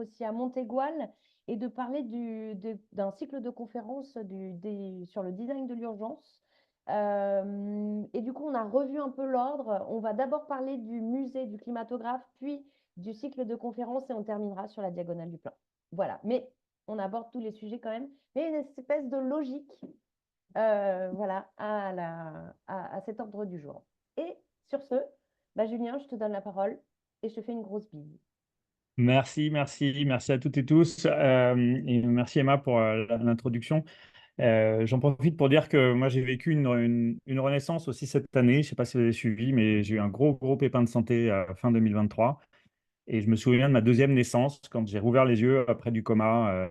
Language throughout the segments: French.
aussi à Montégoal et de parler d'un cycle de conférences sur le design de l'urgence. Et du coup, on a revu un peu l'ordre. On va d'abord parler du musée du climatographe, puis du cycle de conférences et on terminera sur la diagonale du plan. Voilà, mais on aborde tous les sujets quand même, mais une espèce de logique voilà, à cet ordre du jour. Et sur ce, bah, Julien, je te donne la parole et je te fais une grosse bise. Merci à toutes et tous. Et merci Emma pour l'introduction. J'en profite pour dire que moi j'ai vécu une renaissance aussi cette année. Je ne sais pas si vous avez suivi, mais j'ai eu un gros pépin de santé fin 2023. Et je me souviens de ma deuxième naissance quand j'ai rouvert les yeux après du coma.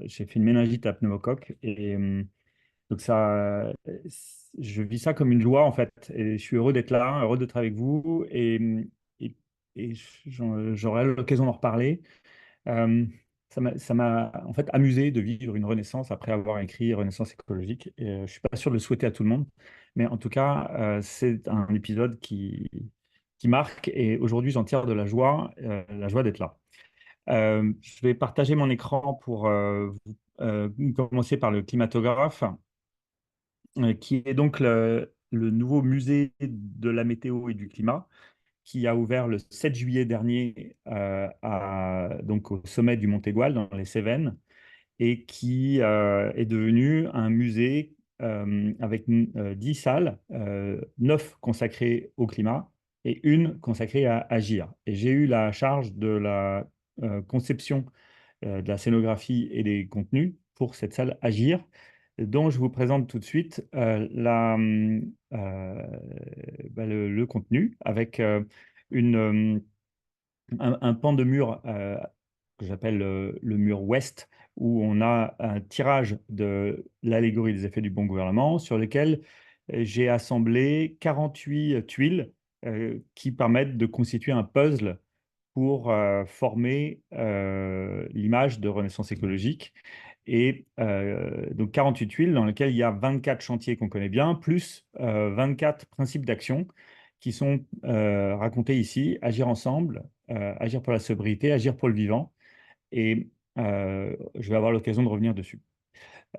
J'ai fait une méningite à pneumocoque. Et donc je vis ça comme une joie en fait. Et je suis heureux d'être là, heureux d'être avec vous. Et, et j'aurai l'occasion d'en reparler. Euh, ça m'a en fait amusé de vivre une renaissance après avoir écrit Renaissance écologique. Et, je suis pas sûr de le souhaiter à tout le monde, mais en tout cas, c'est un épisode qui marque. Et aujourd'hui, j'en tire de la joie d'être là. Je vais partager mon écran pour commencer par le climatographe, qui est donc le nouveau musée de la météo et du climat qui a ouvert le 7 juillet dernier donc au sommet du Mont Aigual dans les Cévennes et qui est devenu un musée avec 10 salles, 9 consacrées au climat et une consacrée à agir. Et j'ai eu la charge de la conception de la scénographie et des contenus pour cette salle Agir, dont je vous présente tout de suite le contenu avec une, un pan de mur que j'appelle le mur ouest, où on a un tirage de l'allégorie des effets du bon gouvernement, sur lequel j'ai assemblé 48 tuiles qui permettent de constituer un puzzle pour former l'image de Renaissance écologique. Et donc 48 tuiles dans lesquelles il y a 24 chantiers qu'on connaît bien, plus 24 principes d'action qui sont racontés ici: agir ensemble, agir pour la sobriété, agir pour le vivant. Et je vais avoir l'occasion de revenir dessus.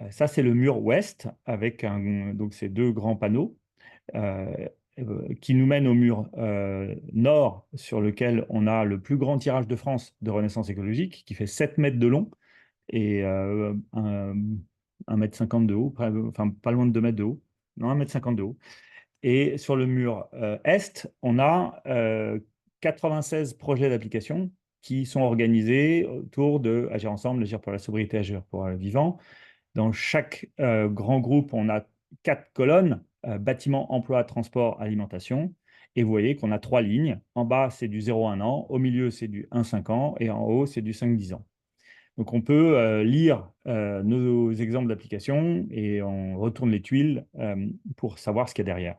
Ça, c'est le mur ouest avec donc ces deux grands panneaux euh, qui nous mène au mur nord, sur lequel on a le plus grand tirage de France de Renaissance écologique, qui fait 7 mètres de long et 1 mètre 50 de haut, enfin pas loin de 2 mètres de haut, non, 1 mètre 50 de haut. Et sur le mur est, on a 96 projets d'application qui sont organisés autour de Agir ensemble, Agir pour la sobriété, Agir pour le vivant. Dans chaque grand groupe, on a 4 colonnes: bâtiment, emploi, transport, alimentation. Et vous voyez qu'on a 3 lignes. En bas, c'est du 0 à 1 an. Au milieu, c'est du 1 à 5 ans. Et en haut, c'est du 5 à 10 ans. Donc, on peut lire nos exemples d'applications et on retourne les tuiles pour savoir ce qu'il y a derrière.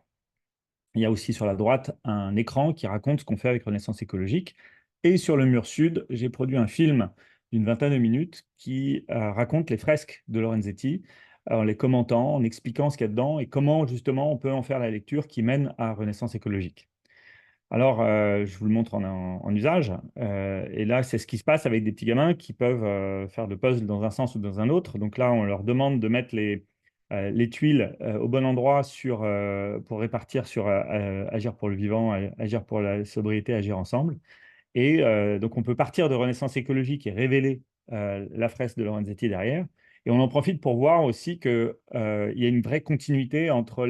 Il y a aussi sur la droite un écran qui raconte ce qu'on fait avec Renaissance écologique. Et sur le mur sud, j'ai produit un film d'une vingtaine de minutes qui raconte les fresques de Lorenzetti en les commentant, en expliquant ce qu'il y a dedans et comment justement on peut en faire la lecture qui mène à Renaissance écologique. Alors, je vous le montre en usage. Et là, c'est ce qui se passe avec des petits gamins qui peuvent faire de puzzle dans un sens ou dans un autre. Donc là, on leur demande de mettre les tuiles au bon endroit pour répartir sur agir pour le vivant, agir pour la sobriété, agir ensemble. Et donc, on peut partir de Renaissance écologique et révéler la fresque de Lorenzetti derrière. Et on en profite pour voir aussi qu'il y a une vraie continuité entre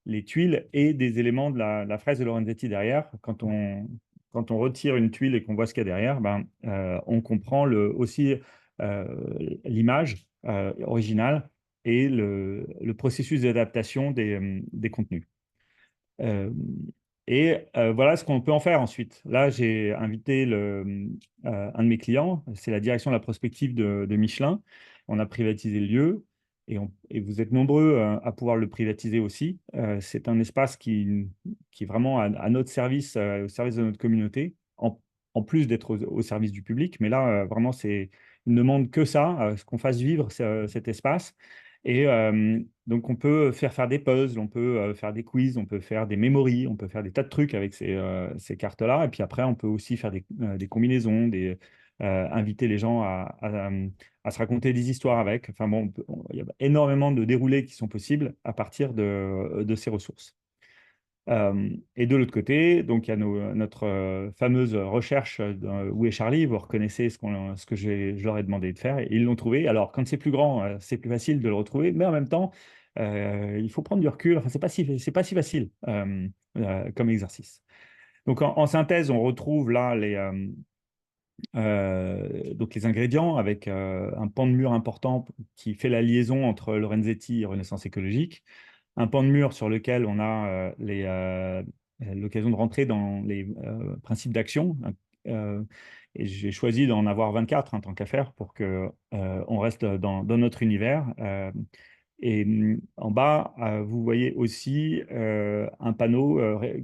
les tuiles et des éléments de la fresque de Lorenzetti derrière. Quand on retire une tuile et qu'on voit ce qu'il y a derrière, ben, on comprend aussi l'image originale et le processus d'adaptation des contenus. Euh, voilà ce qu'on peut en faire ensuite. Là, j'ai invité un de mes clients, c'est la direction de la prospective de Michelin. On a privatisé le lieu et vous êtes nombreux à pouvoir le privatiser aussi. C'est un espace qui est vraiment à notre service, au service de notre communauté, en plus d'être au service du public. Mais là, vraiment, il ne demande que ça, qu'on fasse vivre cet espace. Et donc, on peut faire des puzzles, on peut faire des quiz, on peut faire des memories, on peut faire des tas de trucs avec ces cartes-là. Et puis après, on peut aussi faire des combinaisons, inviter les gens à se raconter des histoires avec. Enfin bon, il y a énormément de déroulés qui sont possibles à partir de ces ressources. Et de l'autre côté, donc il y a notre fameuse recherche Où est Charlie? Vous reconnaissez ce que je leur ai demandé de faire et ils l'ont trouvé. Alors, quand c'est plus grand, c'est plus facile de le retrouver, mais en même temps, il faut prendre du recul. Enfin, c'est pas si facile comme exercice. Donc, en synthèse, on retrouve là donc les ingrédients avec un pan de mur important qui fait la liaison entre Lorenzetti et Renaissance écologique, un pan de mur sur lequel on a l'occasion de rentrer dans les principes d'action. Euh, et j'ai choisi d'en avoir 24 tant qu'à faire pour que on reste dans notre univers. Et en bas, vous voyez aussi un panneau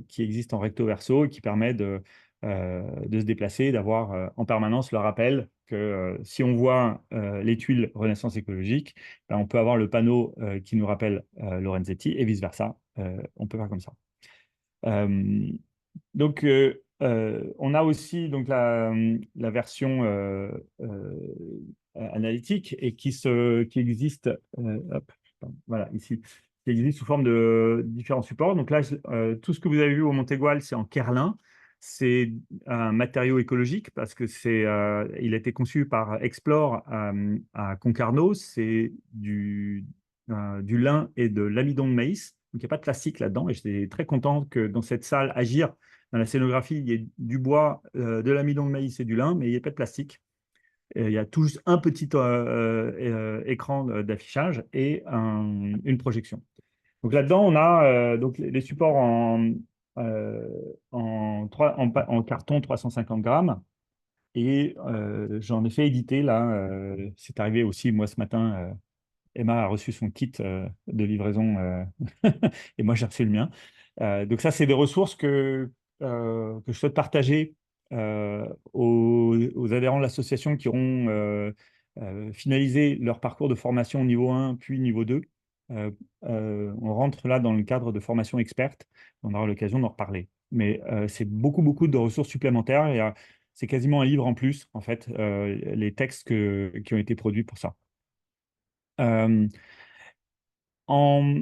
qui existe en recto verso et qui permet de se déplacer, d'avoir en permanence le rappel que si on voit les tuiles Renaissance écologique, ben, on peut avoir le panneau qui nous rappelle Lorenzetti et vice-versa. On peut faire comme ça. Euh, donc, on a aussi donc, la version analytique et qui existe, hop, pardon, voilà, ici, qui existe sous forme de différents supports. Donc là, tout ce que vous avez vu au Montégoal, c'est en Kerlin. C'est un matériau écologique parce que il a été conçu par Explore à Concarneau. C'est du lin et de l'amidon de maïs. Donc, il n'y a pas de plastique là-dedans. Et j'étais très content que dans cette salle, Agir, dans la scénographie, il y ait du bois, de l'amidon de maïs et du lin, mais il n'y a pas de plastique. Et il y a tout juste un petit écran d'affichage et une projection. Donc là-dedans, on a donc les supports en carton 350 grammes. Et j'en ai fait éditer là. C'est arrivé aussi, moi, ce matin. Emma a reçu son kit de livraison et moi j'ai reçu le mien. Donc ça, c'est des ressources que je souhaite partager aux adhérents de l'association qui auront finalisé leur parcours de formation niveau 1 puis niveau 2. On rentre là dans le cadre de formation experte. On aura l'occasion d'en reparler. Mais c'est beaucoup, beaucoup de ressources supplémentaires et c'est quasiment un livre en plus, en fait, les textes qui ont été produits pour ça. Euh, en,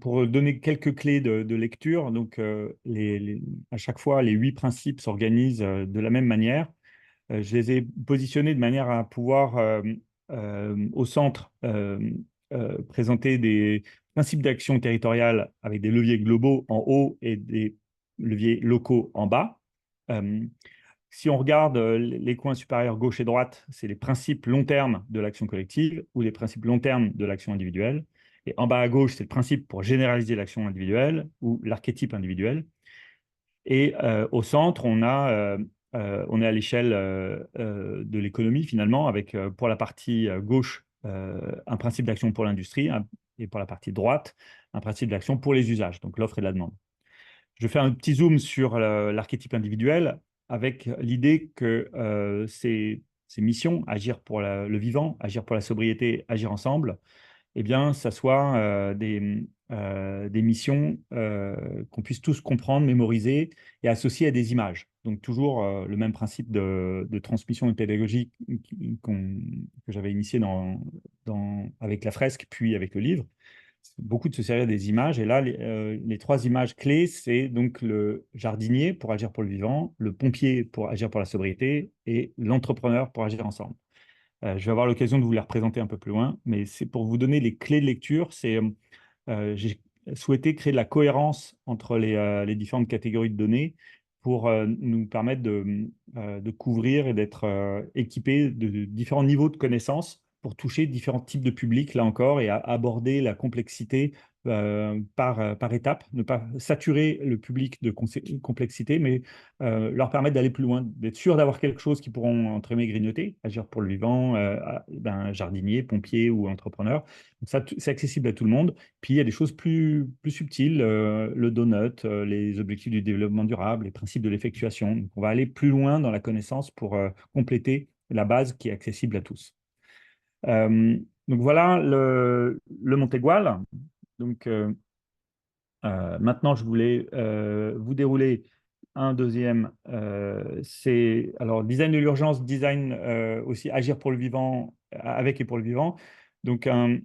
pour donner quelques clés de lecture, donc à chaque fois, les 8 principes s'organisent de la même manière. Je les ai positionnés de manière à pouvoir, au centre, présenter des principes d'action territoriale avec des leviers globaux en haut et des leviers locaux en bas. Euh, Si on regarde les coins supérieurs gauche et droite, c'est les principes long terme de l'action collective ou les principes long terme de l'action individuelle. Et en bas à gauche, c'est le principe pour généraliser l'action individuelle ou l'archétype individuel. Et au centre, on est à l'échelle de l'économie finalement, avec pour la partie gauche un principe d'action pour l'industrie et pour la partie droite un principe d'action pour les usages, donc l'offre et la demande. Je fais un petit zoom sur l'archétype individuel avec l'idée que ces missions, agir pour le vivant, agir pour la sobriété, agir ensemble, eh bien, ça soit des missions qu'on puisse tous comprendre, mémoriser et associer à des images. Donc, toujours le même principe de transmission pédagogique que j'avais initié avec la fresque, puis avec le livre. Beaucoup de se servir des images. Et là, les 3 images clés, c'est donc le jardinier pour agir pour le vivant, le pompier pour agir pour la sobriété et l'entrepreneur pour agir ensemble. Je vais avoir l'occasion de vous les représenter un peu plus loin, mais c'est pour vous donner les clés de lecture. J'ai souhaité créer de la cohérence entre les différentes catégories de données pour nous permettre de couvrir et d'être équipés de différents niveaux de connaissances pour toucher différents types de publics, là encore, et à aborder la complexité par étape, ne pas saturer le public de complexité, mais leur permettre d'aller plus loin, d'être sûr d'avoir quelque chose qui pourront, entre guillemets, grignoter, agir pour le vivant, jardinier, pompier ou entrepreneur. Donc ça, c'est accessible à tout le monde. Puis il y a des choses plus subtiles, le donut, les objectifs du développement durable, les principes de l'effectuation. Donc on va aller plus loin dans la connaissance pour compléter la base qui est accessible à tous. Donc voilà le Montégoal. Donc maintenant, je voulais vous dérouler un deuxième, c'est alors design de l'urgence, design aussi agir pour le vivant, avec et pour le vivant. Donc un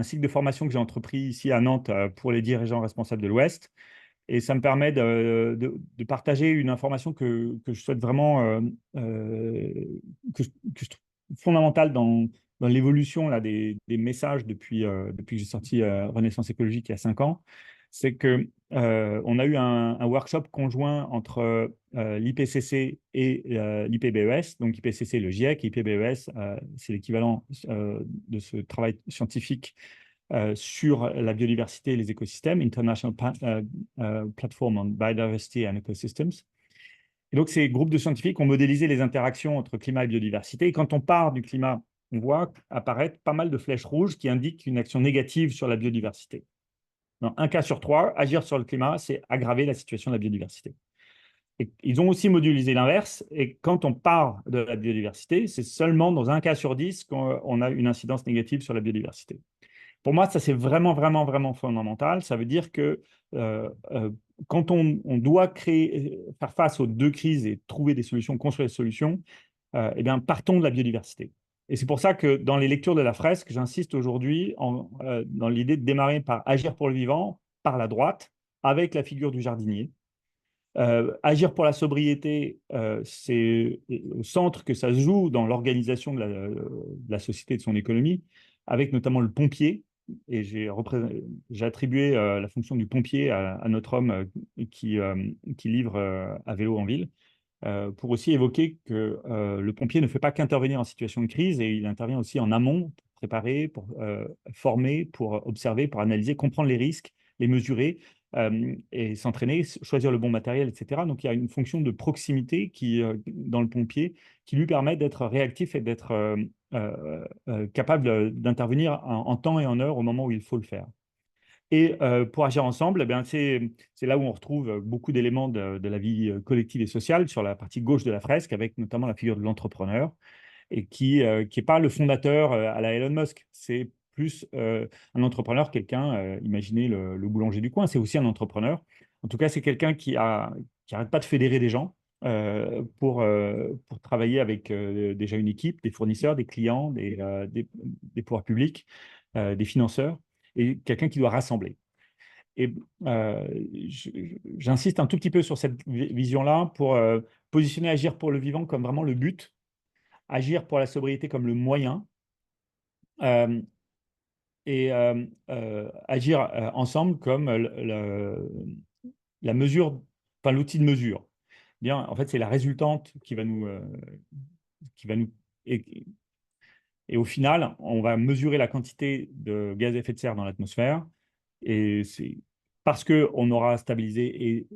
cycle de formation que j'ai entrepris ici à Nantes pour les dirigeants responsables de l'Ouest. Et ça me permet de partager une information que je souhaite vraiment, que je trouve fondamentale dans l'évolution là, des messages depuis que j'ai sorti Renaissance écologique il y a 5 ans. C'est que on a eu un workshop conjoint entre l'IPCC et l'IPBES. Donc IPCC, le GIEC, IPBES, c'est l'équivalent de ce travail scientifique sur la biodiversité et les écosystèmes, International Platform on Biodiversity and Ecosystems. Et donc, ces groupes de scientifiques ont modélisé les interactions entre climat et biodiversité. Et quand on part du climat, on voit apparaître pas mal de flèches rouges qui indiquent une action négative sur la biodiversité. Dans un cas sur trois, agir sur le climat, c'est aggraver la situation de la biodiversité. Et ils ont aussi modélisé l'inverse. Et quand on part de la biodiversité, c'est seulement dans un cas sur 10 qu'on a une incidence négative sur la biodiversité. Pour moi, ça, c'est vraiment, vraiment, vraiment fondamental. Ça veut dire que euh, euh, quand on doit faire face aux deux crises et trouver des solutions, construire des solutions, eh bien, partons de la biodiversité. Et c'est pour ça que dans les lectures de la fresque, j'insiste aujourd'hui dans l'idée de démarrer par agir pour le vivant, par la droite, avec la figure du jardinier. Agir pour la sobriété, c'est au centre que ça se joue dans l'organisation de la société et de son économie, avec notamment le pompier. Et j'ai attribué la fonction du pompier à notre homme qui livre à vélo en ville, pour aussi évoquer que le pompier ne fait pas qu'intervenir en situation de crise, et il intervient aussi en amont pour préparer, pour former, pour observer, pour analyser, comprendre les risques, les mesurer et s'entraîner, choisir le bon matériel, etc. Donc il y a une fonction de proximité dans le pompier qui lui permet d'être réactif et d'être capable d'intervenir en temps et en heure au moment où il faut le faire. Et pour agir ensemble, eh bien, c'est là où on retrouve beaucoup d'éléments de la vie collective et sociale sur la partie gauche de la fresque, avec notamment la figure de l'entrepreneur, et qui est pas le fondateur à la Elon Musk. C'est plus un entrepreneur, quelqu'un, imaginez le boulanger du coin, c'est aussi un entrepreneur. En tout cas, c'est quelqu'un qui arrête pas de fédérer des gens pour travailler avec déjà une équipe, des fournisseurs, des clients, des pouvoirs publics, des financeurs, et quelqu'un qui doit rassembler. Et euh, j'insiste un tout petit peu sur cette vision-là pour positionner Agir pour le vivant comme vraiment le but, agir pour la sobriété comme le moyen, euh, et agir ensemble comme la mesure, enfin l'outil de mesure. Bien, en fait, c'est la résultante qui va nous et au final, on va mesurer la quantité de gaz à effet de serre dans l'atmosphère. Et c'est parce qu'on aura stabilisé et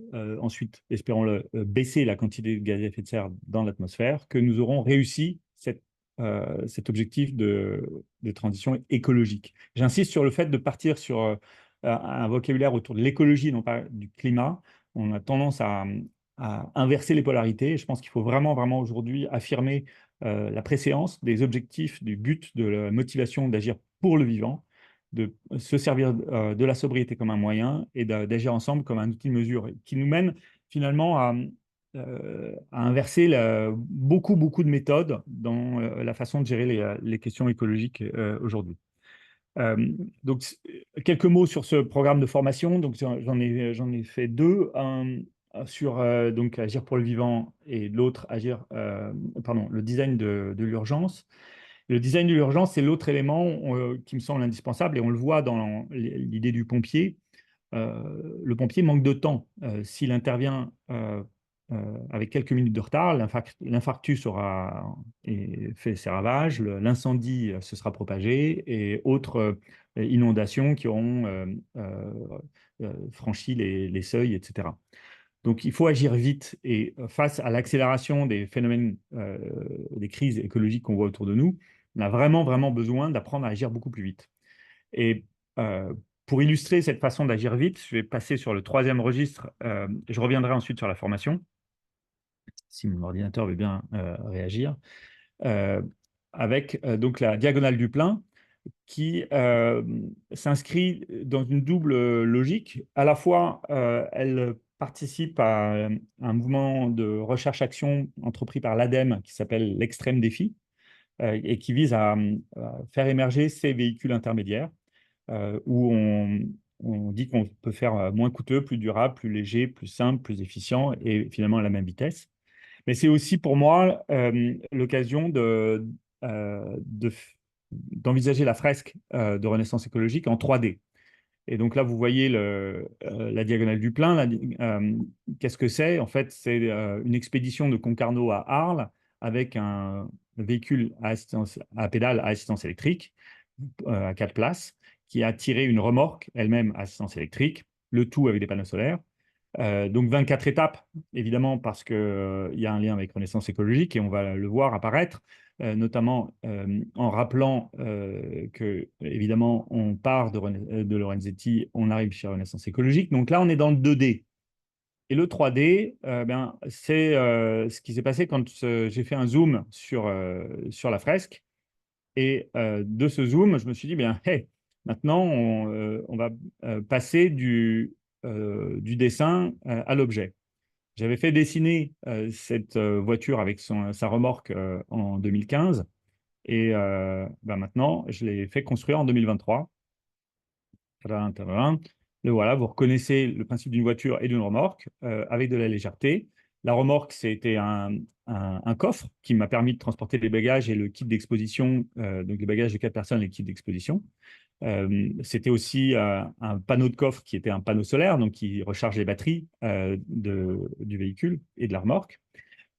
ensuite, espérons-le, baissé la quantité de gaz à effet de serre dans l'atmosphère que nous aurons réussi cet objectif de transition écologique. J'insiste sur le fait de partir sur un vocabulaire autour de l'écologie, non pas du climat. On a tendance à inverser les polarités. Je pense qu'il faut vraiment, vraiment aujourd'hui affirmer la préséance des objectifs, du but, de la motivation d'agir pour le vivant, de se servir de la sobriété comme un moyen et d'agir ensemble comme un outil de mesure qui nous mène finalement à inverser beaucoup, beaucoup de méthodes dans la façon de gérer les questions écologiques aujourd'hui. Euh, donc, quelques mots sur ce programme de formation. Donc, j'en ai fait deux. Un sur donc Agir pour le vivant et l'autre pardon, le design de l'urgence. Le design de l'urgence, c'est l'autre élément qui me semble indispensable et on le voit dans l'idée du pompier. Le pompier manque de temps. S'il intervient avec quelques minutes de retard, l'infarctus aura fait ses ravages, l'incendie se sera propagé et autres inondations qui auront franchi les seuils, etc. Donc il faut agir vite et face à l'accélération des phénomènes, des crises écologiques qu'on voit autour de nous, on a vraiment, vraiment besoin d'apprendre à agir beaucoup plus vite. Et euh, pour illustrer cette façon d'agir vite, je vais passer sur le troisième registre. Je reviendrai ensuite sur la formation, si mon ordinateur veut bien réagir, euh, avec donc la diagonale du plein qui s'inscrit dans une double logique. À la fois, elle participe à un mouvement de recherche-action entrepris par l'ADEME qui s'appelle l'Extrême Défi et qui vise à faire émerger ces véhicules intermédiaires où on dit qu'on peut faire moins coûteux, plus durable, plus léger, plus simple, plus efficient et finalement à la même vitesse. Mais c'est aussi pour moi l'occasion d'envisager la fresque de Renaissance écologique en 3D. Et donc là, vous voyez la diagonale du plein. Qu'est-ce que c'est? En fait, c'est une expédition de Concarneau à Arles avec un véhicule à pédale à assistance électrique à 4 places qui a tiré une remorque elle-même à assistance électrique, le tout avec des panneaux solaires. Donc 24 étapes, évidemment, parce qu'il y a un lien avec Renaissance écologique et on va le voir apparaître, notamment en rappelant que, évidemment, on part de Lorenzetti, on arrive chez Renaissance écologique. Donc là, on est dans le 2D. Et le 3D, c'est ce qui s'est passé quand j'ai fait un zoom sur la fresque. Et de ce zoom, je me suis dit, bien, hey, maintenant, on va passer du dessin à l'objet. J'avais fait dessiner cette voiture avec sa remorque en 2015 et maintenant, je l'ai fait construire en 2023. Tadam, tadam. Le voilà, vous reconnaissez le principe d'une voiture et d'une remorque avec de la légèreté. La remorque, c'était un coffre qui m'a permis de transporter les bagages et le kit d'exposition, donc les bagages de 4 personnes et le kit d'exposition. C'était aussi un panneau de coffre qui était un panneau solaire, donc qui recharge les batteries du véhicule et de la remorque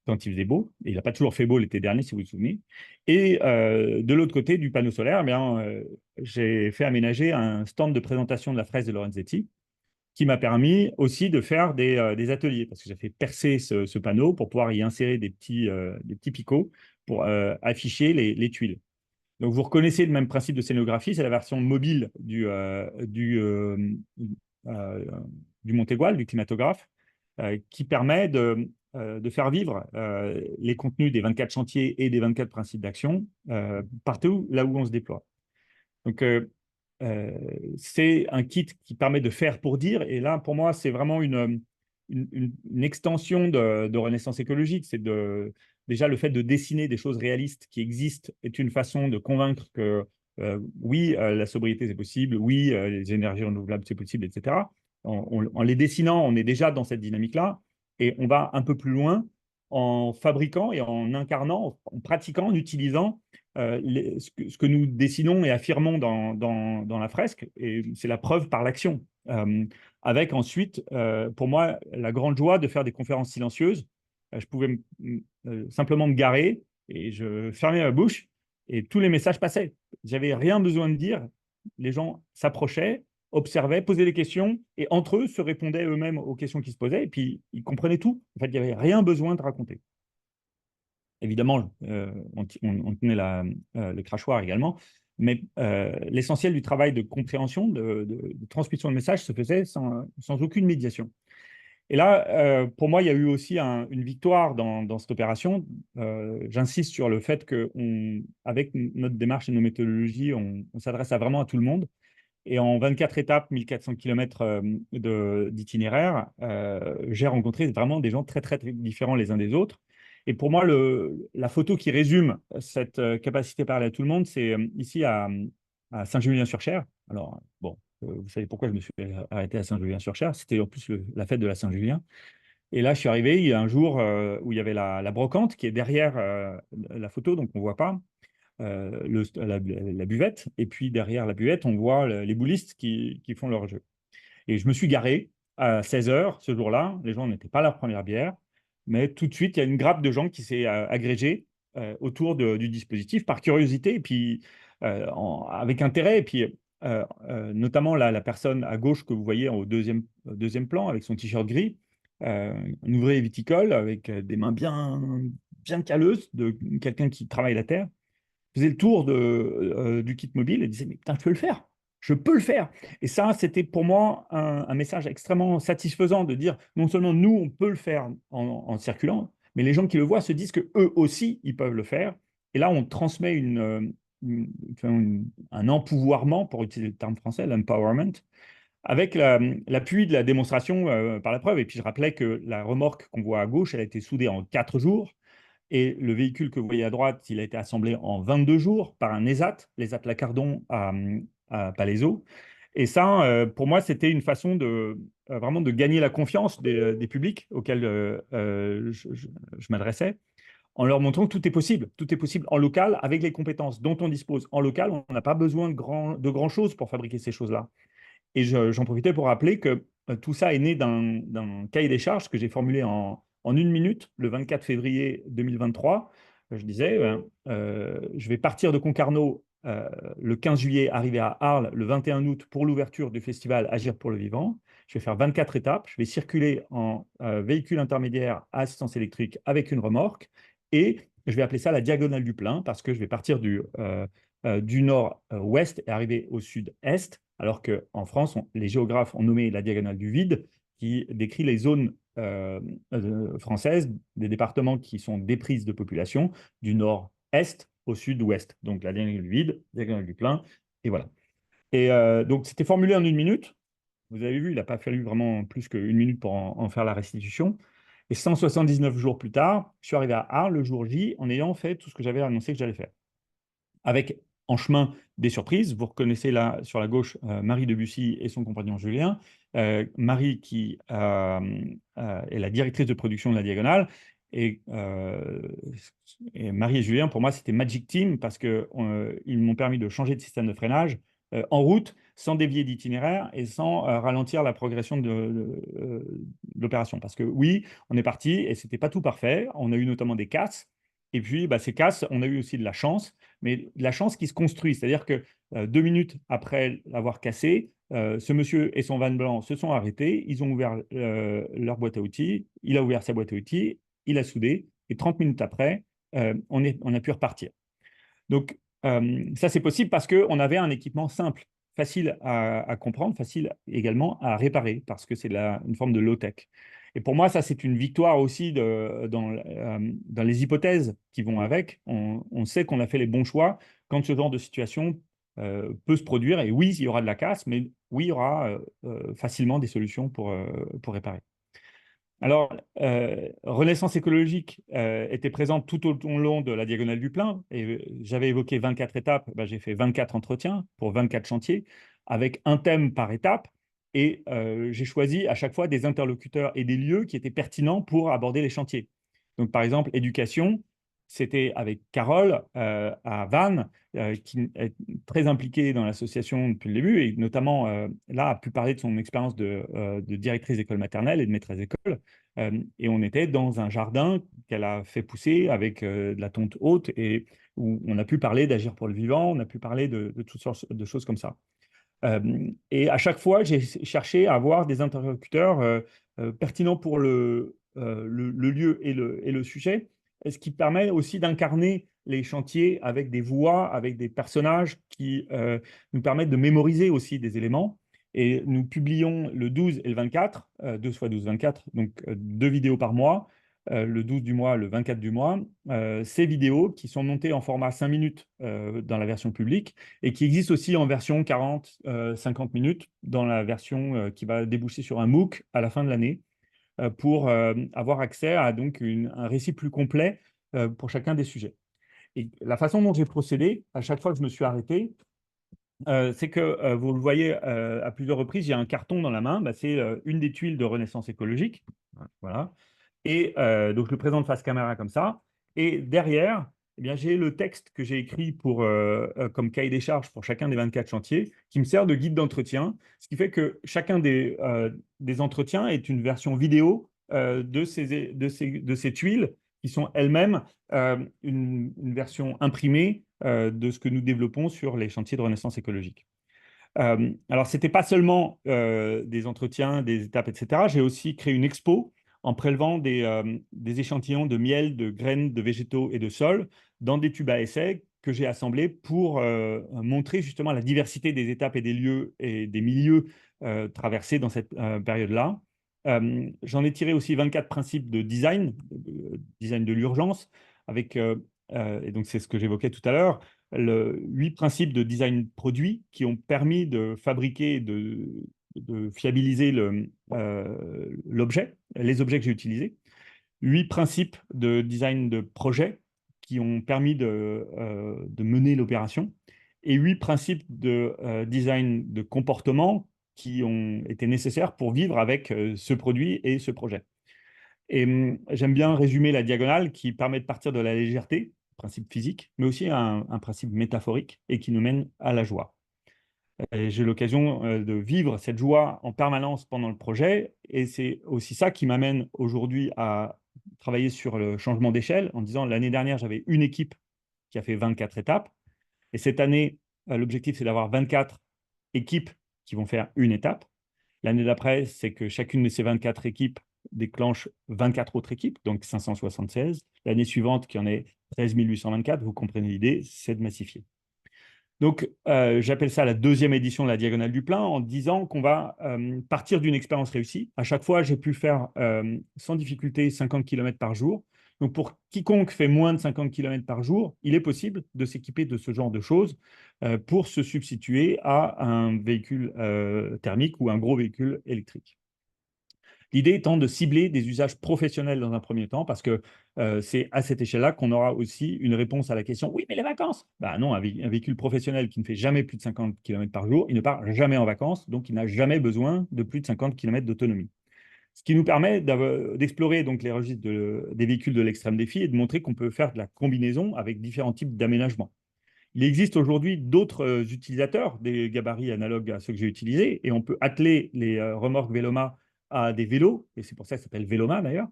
quand il faisait beau. Et il n'a pas toujours fait beau l'été dernier, si vous vous souvenez. Et de l'autre côté du panneau solaire, j'ai fait aménager un stand de présentation de la fraise de Lorenzetti qui m'a permis aussi de faire des ateliers, parce que j'ai fait percer ce panneau pour pouvoir y insérer des petits picots pour afficher les tuiles. Donc, vous reconnaissez le même principe de scénographie, c'est la version mobile euh, du Montégoal, du climatographe, qui permet de faire vivre les contenus des 24 chantiers et des 24 principes d'action partout là où on se déploie. Donc, c'est un kit qui permet de faire pour dire. Et là, pour moi, c'est vraiment une extension de Renaissance écologique. Déjà, le fait de dessiner des choses réalistes qui existent est une façon de convaincre que oui, la sobriété, c'est possible. Oui, les énergies renouvelables, c'est possible, etc. En les dessinant, on est déjà dans cette dynamique-là. Et on va un peu plus loin en fabriquant et en incarnant, en pratiquant, en utilisant ce que nous dessinons et affirmons dans la fresque, et c'est la preuve par l'action. Avec ensuite, pour moi, la grande joie de faire des conférences silencieuses. Je pouvais simplement me garer et je fermais ma bouche et tous les messages passaient. J'avais rien besoin de dire. Les gens s'approchaient, observaient, posaient des questions et entre eux se répondaient eux-mêmes aux questions qui se posaient et puis ils comprenaient tout. En fait, il n'y avait rien besoin de raconter. Évidemment, on tenait le crachoir également, mais l'essentiel du travail de compréhension, de transmission de message se faisait sans aucune médiation. Et là, pour moi, il y a eu aussi une victoire dans cette opération. J'insiste sur le fait qu'avec notre démarche et nos méthodologies, on s'adresse vraiment à tout le monde. Et en 24 étapes, 1400 km d'itinéraire, j'ai rencontré vraiment des gens très, très, très différents les uns des autres. Et pour moi, la photo qui résume cette capacité à parler à tout le monde, c'est ici à Saint-Julien-sur-Cher. Alors, bon, vous savez pourquoi je me suis arrêté à Saint-Julien-sur-Cher. C'était en plus la fête de la Saint-Julien. Et là, je suis arrivé, il y a un jour où il y avait la brocante qui est derrière la photo, donc on ne voit pas la buvette. Et puis derrière la buvette, on voit les boulistes qui font leur jeu. Et je me suis garé à 16 heures ce jour-là. Les gens n'étaient pas à leur première bière. Mais tout de suite, il y a une grappe de gens qui s'est agrégée autour du dispositif par curiosité et puis avec intérêt. Et puis, notamment la personne à gauche que vous voyez au deuxième plan avec son t-shirt gris, un ouvrier viticole avec des mains bien, bien calleuses de quelqu'un qui travaille la terre faisait le tour du kit mobile et disait, mais putain, je peux le faire. Je peux le faire. Et ça, c'était pour moi un message extrêmement satisfaisant de dire, non seulement nous, on peut le faire en circulant, mais les gens qui le voient se disent que eux aussi, ils peuvent le faire. Et là, on transmet un empouvoirment, pour utiliser le terme français, l'empowerment, avec l'appui de la démonstration par la preuve. Et puis je rappelais que la remorque qu'on voit à gauche, elle a été soudée en 4 jours. Et le véhicule que vous voyez à droite, il a été assemblé en 22 jours par un l'ESAT Lacardon à Palaiseau. Et ça, pour moi, c'était une façon de vraiment de gagner la confiance des publics auxquels je m'adressais, en leur montrant que tout est possible. Tout est possible en local avec les compétences dont on dispose. En local, on n'a pas besoin de grand chose pour fabriquer ces choses-là. Et j'en profitais pour rappeler que tout ça est né d'un cahier des charges que j'ai formulé en 1 minute le 24 février 2023. Je disais, je vais partir de Concarneau le 15 juillet, arriver à Arles le 21 août pour l'ouverture du festival Agir pour le vivant. Je vais faire 24 étapes. Je vais circuler en véhicule intermédiaire à assistance électrique avec une remorque. Et je vais appeler ça la diagonale du plein parce que je vais partir du nord-ouest et arriver au sud-est, alors qu'en France, les géographes ont nommé la diagonale du vide, qui décrit les zones françaises, des départements qui sont déprises de population, du nord-est au sud-ouest. Donc la diagonale du vide, la diagonale du plein, et voilà. Et donc c'était formulé en 1 minute. Vous avez vu, il n'a pas fallu vraiment plus qu'1 minute pour en faire la restitution. Et 179 jours plus tard, je suis arrivé à Arles le jour J en ayant fait tout ce que j'avais annoncé que j'allais faire. Avec en chemin des surprises. Vous reconnaissez là sur la gauche Marie Debussy et son compagnon Julien. Marie qui est la directrice de production de la Diagonale. Et Marie et Julien, pour moi, c'était Magic Team parce qu'ils m'ont permis de changer de système de freinage en route, sans dévier d'itinéraire et sans ralentir la progression de l'opération. Parce que oui, on est parti et c'était pas tout parfait. On a eu notamment des casses. Et puis, bah, ces casses, on a eu aussi de la chance, mais de la chance qui se construit. C'est-à-dire que 2 minutes après l'avoir cassé, ce monsieur et son van blanc se sont arrêtés, ils ont ouvert leur boîte à outils, il a ouvert sa boîte à outils, il a soudé, et 30 minutes après, on a pu repartir. Donc, ça, c'est possible parce qu'on avait un équipement simple, facile à comprendre, facile également à réparer, parce que c'est une forme de low-tech. Et pour moi, ça, c'est une victoire aussi dans les hypothèses qui vont avec. On sait qu'on a fait les bons choix quand ce genre de situation peut se produire. Et oui, il y aura de la casse, mais oui, il y aura facilement des solutions pour réparer. Alors, Renaissance écologique était présente tout au long de la diagonale du plein. Et j'avais évoqué 24 étapes. Ben, j'ai fait 24 entretiens pour 24 chantiers avec un thème par étape. Et j'ai choisi à chaque fois des interlocuteurs et des lieux qui étaient pertinents pour aborder les chantiers. Donc, par exemple, éducation, c'était avec Carole à Vannes, qui est très impliquée dans l'association depuis le début et notamment là a pu parler de son expérience de directrice d'école maternelle et de maîtresse d'école. Et on était dans un jardin qu'elle a fait pousser avec de la tonte haute et où on a pu parler d'agir pour le vivant, on a pu parler de toutes sortes de choses comme ça. Et à chaque fois, j'ai cherché à avoir des interlocuteurs pertinents pour le lieu et le sujet, ce qui permet aussi d'incarner les chantiers avec des voix, avec des personnages qui nous permettent de mémoriser aussi des éléments. Et nous publions le 12 et le 24, 12 x 12, 24, donc 2 vidéos par mois, le 12 du mois, le 24 du mois. Ces vidéos qui sont montées en format 5 minutes dans la version publique et qui existent aussi en version 40, 50 minutes dans la version qui va déboucher sur un MOOC à la fin de l'année pour avoir accès à donc un récit plus complet pour chacun des sujets. Et la façon dont j'ai procédé, à chaque fois que je me suis arrêté, c'est que vous le voyez à plusieurs reprises, j'ai un carton dans la main, bah, c'est une des tuiles de Renaissance écologique. Voilà. Et donc, je le présente face caméra comme ça. Et derrière, eh bien, j'ai le texte que j'ai écrit comme cahier des charges pour chacun des 24 chantiers, qui me sert de guide d'entretien, ce qui fait que chacun des entretiens est une version vidéo de ces tuiles, qui sont elles-mêmes une version imprimée de ce que nous développons sur les chantiers de Renaissance écologique. Alors, ce n'était pas seulement des entretiens, des étapes, etc. J'ai aussi créé une expo en prélevant des échantillons de miel, de graines, de végétaux et de sols dans des tubes à essai que j'ai assemblés pour montrer justement la diversité des étapes et des lieux et des milieux traversés dans cette période-là. J'en ai tiré aussi 24 principes de design de l'urgence, et donc c'est ce que j'évoquais tout à l'heure, 8 principes de design produit qui ont permis de fabriquer, de fiabiliser l'objet, les objets que j'ai utilisés. 8 principes de design de projet qui ont permis de mener l'opération et 8 principes de design de comportement qui ont été nécessaires pour vivre avec ce produit et ce projet. Et j'aime bien résumer la diagonale qui permet de partir de la légèreté, principe physique, mais aussi un principe métaphorique et qui nous mène à la joie. J'ai eu l'occasion de vivre cette joie en permanence pendant le projet et c'est aussi ça qui m'amène aujourd'hui à travailler sur le changement d'échelle en disant l'année dernière, j'avais une équipe qui a fait 24 étapes et cette année, l'objectif, c'est d'avoir 24 équipes qui vont faire une étape. L'année d'après, c'est que chacune de ces 24 équipes déclenche 24 autres équipes, donc 576. L'année suivante, qui en est 13 824, vous comprenez l'idée, c'est de massifier. Donc, j'appelle ça la deuxième édition de la Diagonale du Plein en disant qu'on va partir d'une expérience réussie. À chaque fois, j'ai pu faire sans difficulté 50 km par jour. Donc, pour quiconque fait moins de 50 km par jour, il est possible de s'équiper de ce genre de choses pour se substituer à un véhicule thermique ou un gros véhicule électrique. L'idée étant de cibler des usages professionnels dans un premier temps, parce que c'est à cette échelle-là qu'on aura aussi une réponse à la question, oui, mais les vacances? Ben non, un véhicule professionnel qui ne fait jamais plus de 50 km par jour, il ne part jamais en vacances, donc il n'a jamais besoin de plus de 50 km d'autonomie. Ce qui nous permet d'explorer donc les registres des véhicules de l'extrême défi et de montrer qu'on peut faire de la combinaison avec différents types d'aménagements. Il existe aujourd'hui d'autres utilisateurs des gabarits analogues à ceux que j'ai utilisés, et on peut atteler les remorques Véloma à des vélos, et c'est pour ça que ça s'appelle Véloma d'ailleurs,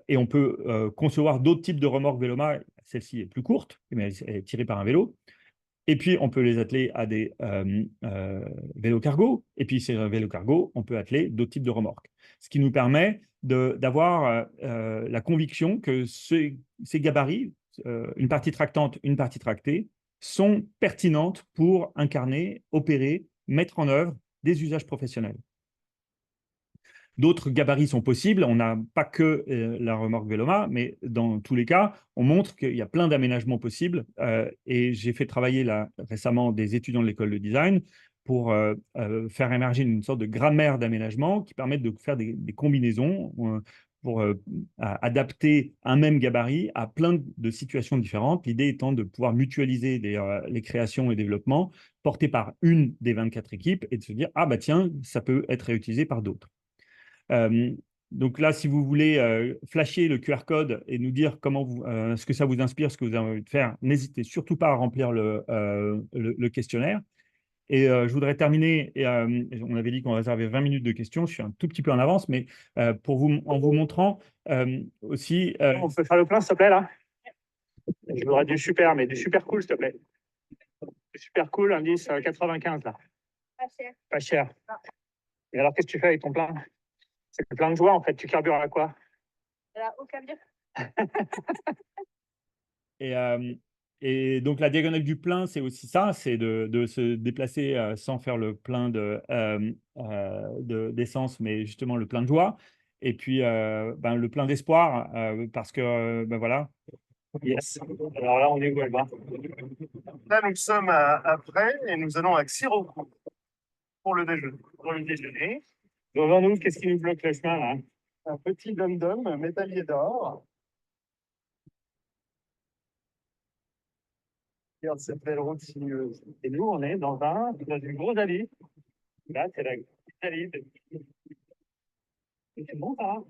et on peut concevoir d'autres types de remorques Véloma, celle-ci est plus courte, mais elle est tirée par un vélo, et puis on peut les atteler à des vélos cargo, et puis ces vélos cargo, on peut atteler d'autres types de remorques. Ce qui nous permet d'avoir la conviction que ces gabarits, une partie tractante, une partie tractée, sont pertinentes pour incarner, opérer, mettre en œuvre des usages professionnels. D'autres gabarits sont possibles. On n'a pas que la remorque Véloma, mais dans tous les cas, on montre qu'il y a plein d'aménagements possibles. Et j'ai fait travailler là, récemment des étudiants de l'école de design pour faire émerger une sorte de grammaire d'aménagement qui permettent de faire des combinaisons pour adapter un même gabarit à plein de situations différentes. L'idée étant de pouvoir mutualiser les créations et développements portés par une des 24 équipes et de se dire, ah bah tiens, ça peut être réutilisé par d'autres. Donc là, si vous voulez flasher le QR code et nous dire ce que ça vous inspire, ce que vous avez envie de faire, n'hésitez surtout pas à remplir le questionnaire. Et je voudrais terminer, on avait dit qu'on réservait 20 minutes de questions, je suis un tout petit peu en avance, mais en vous montrant aussi... On peut faire le plein, s'il te plaît, là? Je voudrais du super, mais du super cool, s'il te plaît. Du super cool, indice 95, là. Pas cher. Pas cher. Et alors, qu'est-ce que tu fais avec ton plein? C'est plein de joie, en fait. Tu carbures à quoi? Au carbure. Et donc, la diagonale du plein, c'est aussi ça, c'est de se déplacer sans faire le plein d'essence, mais justement le plein de joie. Et puis, le plein d'espoir, parce que, voilà. Yes. Alors là, on est où, Alba? Là, nous sommes à Bray et nous allons à Xiroku pour le déjeuner. Pour le déjeuner. Devant nous, qu'est-ce qui nous bloque le chemin, là? Un petit dom-dom métallier d'or. Regarde cette belle route sinueuse. Et nous, on est dans une grosse allée. Là, c'est la grosse allée. C'est bon, ça va?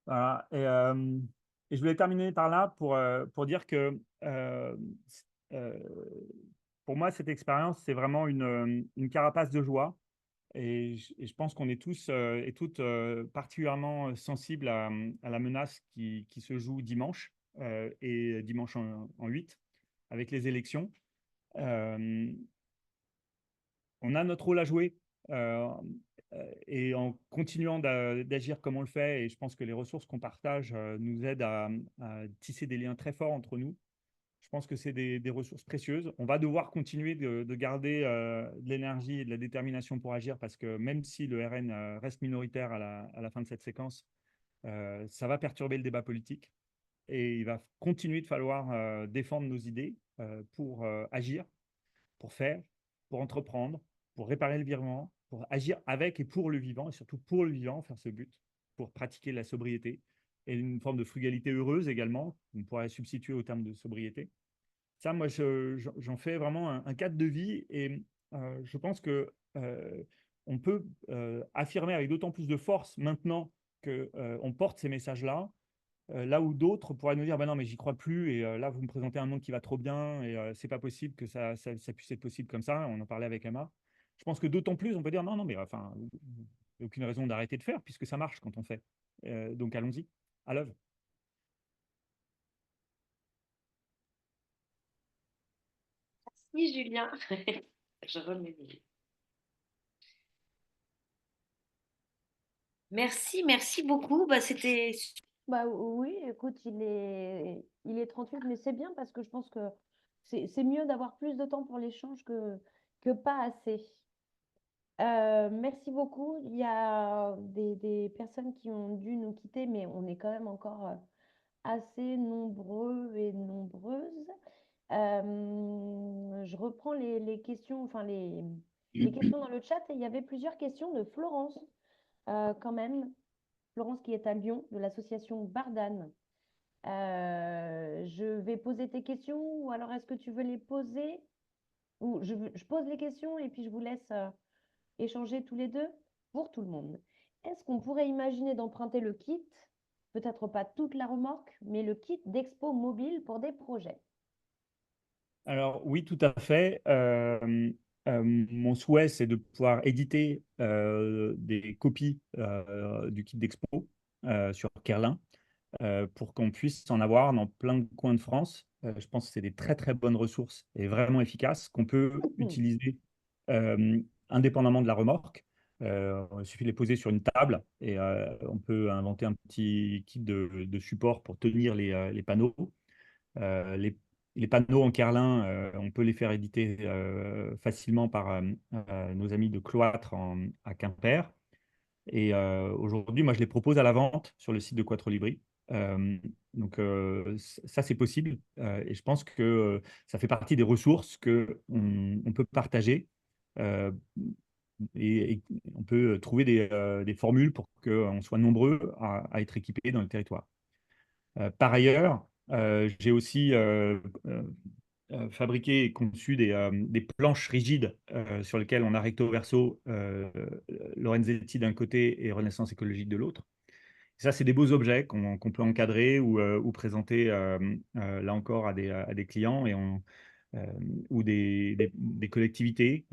Voilà. Et je voulais terminer par là pour dire que euh, pour moi, cette expérience, c'est vraiment une carapace de joie. Et je pense qu'on est tous et toutes particulièrement sensibles à la menace qui se joue dimanche et dimanche en 8 avec les élections. On a notre rôle à jouer et en continuant d'agir comme on le fait, et je pense que les ressources qu'on partage nous aident à tisser des liens très forts entre nous. Je pense que c'est des ressources précieuses. On va devoir continuer de garder de l'énergie et de la détermination pour agir parce que même si le RN reste minoritaire à la fin de cette séquence, ça va perturber le débat politique et il va continuer de falloir défendre nos idées pour agir, pour faire pour entreprendre, pour réparer le vivant, pour agir avec et pour le vivant, et surtout pour le vivant, faire ce but, pour pratiquer la sobriété et une forme de frugalité heureuse également, on pourrait substituer au terme de sobriété. Ça, moi, j'en fais vraiment un cadre de vie et je pense que on peut affirmer avec d'autant plus de force maintenant qu'on porte ces messages-là, là où d'autres pourraient nous dire, bah non, mais j'y crois plus, et là, vous me présentez un monde qui va trop bien, et c'est pas possible que ça puisse être possible comme ça. On en parlait avec Emma. Je pense que d'autant plus, on peut dire, non, non, mais enfin, il n'y a aucune raison d'arrêter de faire, puisque ça marche quand on fait. Donc allons-y, à l'œuvre. Oui, Julien. Je remets. Merci, merci beaucoup. Bah, c'était. Bah oui, écoute, il est 38, mais c'est bien parce que je pense que c'est mieux d'avoir plus de temps pour l'échange que pas assez. Merci beaucoup. Il y a des personnes qui ont dû nous quitter, mais on est quand même encore assez nombreux et nombreuses. Je reprends les questions, enfin les questions dans le chat, et il y avait plusieurs questions de Florence quand même. Florence qui est à Lyon, de l'association Bardane. Je vais poser tes questions, ou alors est-ce que tu veux les poser? Ou je pose les questions et puis je vous laisse échanger tous les deux pour tout le monde. Est-ce qu'on pourrait imaginer d'emprunter le kit, peut-être pas toute la remorque, mais le kit d'expo mobile pour des projets? Alors oui, tout à fait. Mon souhait, c'est de pouvoir éditer des copies du kit d'expo sur Kerlin pour qu'on puisse en avoir dans plein de coins de France. Je pense que c'est des très très bonnes ressources et vraiment efficaces qu'on peut utiliser euh, indépendamment de la remorque. Il suffit de les poser sur une table et on peut inventer un petit kit de support pour tenir les panneaux. Euh, les, les panneaux en carlin, on peut les faire éditer facilement par nos amis de Cloître à Quimper. Et aujourd'hui, moi, je les propose à la vente sur le site de Quattro Libri. Donc, ça, c'est possible. Et je pense que ça fait partie des ressources qu'on peut partager. Euh, et on peut trouver des formules pour qu'on soit nombreux à être équipés dans le territoire. Par ailleurs, j'ai aussi fabriqué et conçu des planches rigides sur lesquelles on a recto verso Lorenzetti d'un côté et Renaissance écologique de l'autre. Ça, c'est des beaux objets qu'on peut encadrer ou présenter là encore à des clients euh, ou des collectivités,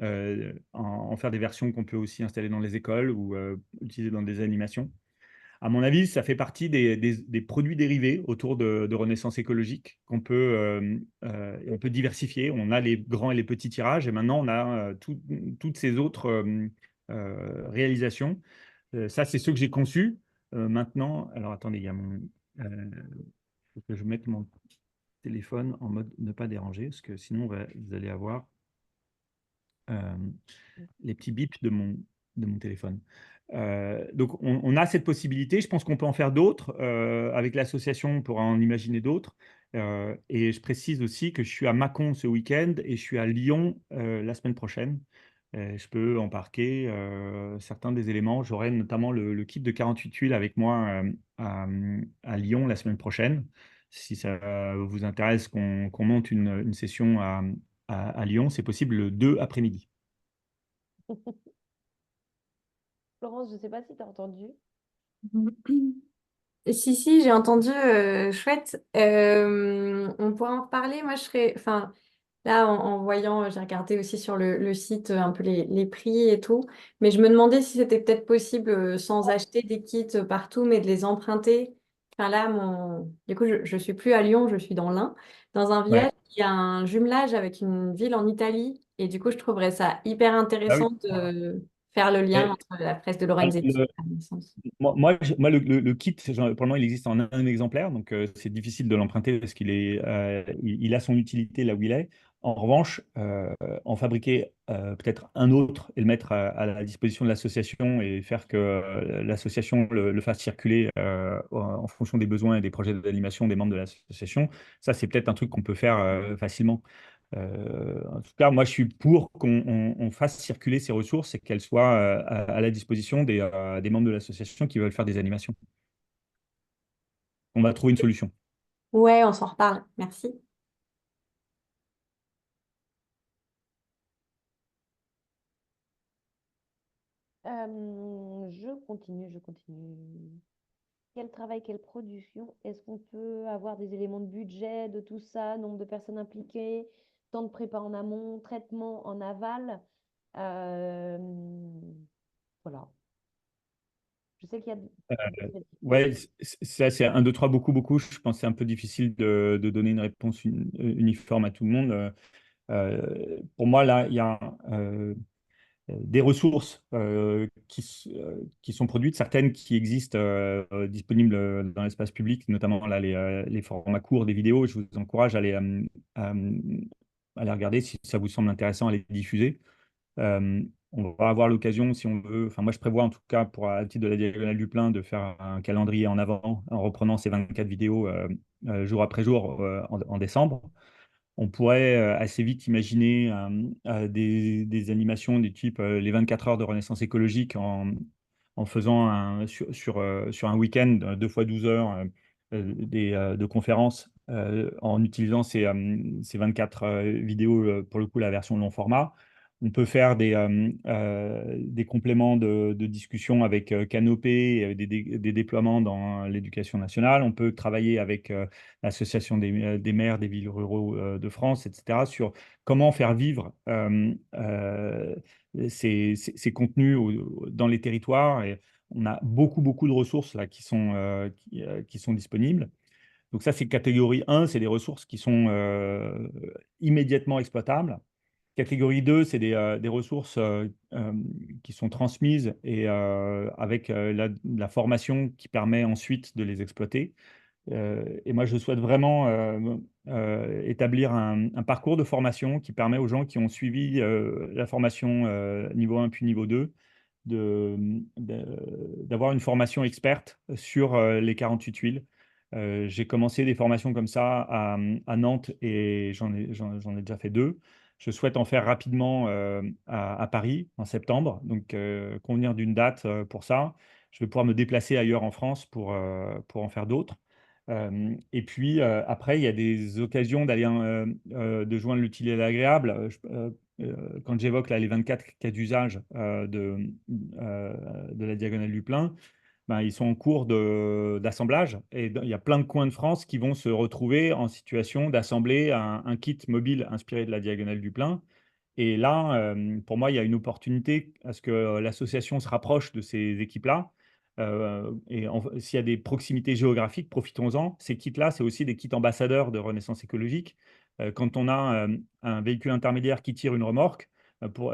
en faire des versions qu'on peut aussi installer dans les écoles ou utiliser dans des animations. À mon avis, ça fait partie des produits dérivés autour de Renaissance écologique on peut diversifier. On a les grands et les petits tirages et maintenant on a toutes ces autres réalisations. Ça, c'est ce que j'ai conçu. Maintenant, alors attendez, il y a faut que je mette mon téléphone en mode ne pas déranger parce que sinon vous allez avoir euh, les petits bips de mon téléphone. Donc, on a cette possibilité. Je pense qu'on peut en faire d'autres. Avec l'association, on pourra en imaginer d'autres. Et je précise aussi que je suis à Mâcon ce week-end et je suis à Lyon la semaine prochaine. Je peux embarquer certains des éléments. J'aurai notamment le kit de 48 tuiles avec moi à Lyon la semaine prochaine. Si ça vous intéresse qu'on monte une session à Lyon, c'est possible le 2 après-midi. Florence, je ne sais pas si tu as entendu. Si, si, j'ai entendu, chouette. On pourra en reparler. Moi, je serais, enfin, là, en voyant, j'ai regardé aussi sur le site un peu les prix et tout. Mais je me demandais si c'était peut-être possible, sans acheter des kits partout, mais de les emprunter. Enfin, là, du coup, je suis plus à Lyon, je suis dans l'Ain, dans un Ouais. village qui a un jumelage avec une ville en Italie. Et du coup, je trouverais ça hyper Ah oui. intéressant de faire le lien Et, entre la fresque de Lorenzetti, le- à mon sens. moi, le kit, pour le moment, il existe en un exemplaire, donc c'est difficile de l'emprunter parce il a son utilité là où il est. En revanche, en fabriquer peut-être un autre et le mettre à la disposition de l'association et faire que l'association le fasse circuler en fonction des besoins et des projets d'animation des membres de l'association, ça, c'est peut-être un truc qu'on peut faire facilement. En tout cas, moi, je suis pour qu'on fasse circuler ces ressources et qu'elles soient à la disposition des membres de l'association qui veulent faire des animations. On va trouver une solution. Ouais, on s'en reparle. Merci. Je continue, je continue. Quel travail, quelle production? Est-ce qu'on peut avoir des éléments de budget, de tout ça, nombre de personnes impliquées, temps de prépa en amont, traitement en aval? Euh, voilà. Je sais qu'il y a Ouais, ça, c'est un, deux, trois, beaucoup, beaucoup. Je pense que c'est un peu difficile de donner une réponse uniforme à tout le monde. Pour moi, là, il y a des ressources qui sont produites, certaines qui existent disponibles dans l'espace public, notamment là, les formats courts des vidéos. Je vous encourage à les regarder si ça vous semble intéressant, à les diffuser. On va avoir l'occasion, si on veut, enfin moi je prévois en tout cas pour à titre de la Diagonale du Plein de faire un calendrier en avant en reprenant ces 24 vidéos jour après jour en décembre. On pourrait assez vite imaginer des animations du type les 24 heures de Renaissance écologique en faisant sur un week-end, 2 fois 12 heures de conférences en utilisant ces 24 vidéos, pour le coup, la version long format. On peut faire des compléments de discussion avec Canopé, des déploiements dans l'éducation nationale. On peut travailler avec l'Association des maires des villes ruraux de France, etc., sur comment faire vivre ces contenus dans les territoires. Et on a beaucoup, beaucoup de ressources là qui sont disponibles. Donc ça, c'est catégorie 1, c'est des ressources qui sont immédiatement exploitables. Catégorie 2, c'est des ressources qui sont transmises et avec la formation qui permet ensuite de les exploiter. Et moi, je souhaite vraiment établir un parcours de formation qui permet aux gens qui ont suivi la formation niveau 1 puis niveau 2 d'avoir une formation experte sur les 48 tuiles. J'ai commencé des formations comme ça à Nantes et j'en ai déjà fait 2. Je souhaite en faire rapidement à Paris en septembre, donc convenir d'une date pour ça. Je vais pouvoir me déplacer ailleurs en France pour en faire d'autres. Et puis après, il y a des occasions d'aller de joindre l'utile et l'agréable. Quand j'évoque là, les 24 cas d'usage de la Diagonale du Plein, ben, ils sont en cours d'assemblage et il y a plein de coins de France qui vont se retrouver en situation d'assembler un kit mobile inspiré de la Diagonale du Plein. Et là, pour moi, il y a une opportunité à ce que l'association se rapproche de ces équipes-là. S'il y a des proximités géographiques, profitons-en. Ces kits-là, c'est aussi des kits ambassadeurs de Renaissance écologique. Quand on a un véhicule intermédiaire qui tire une remorque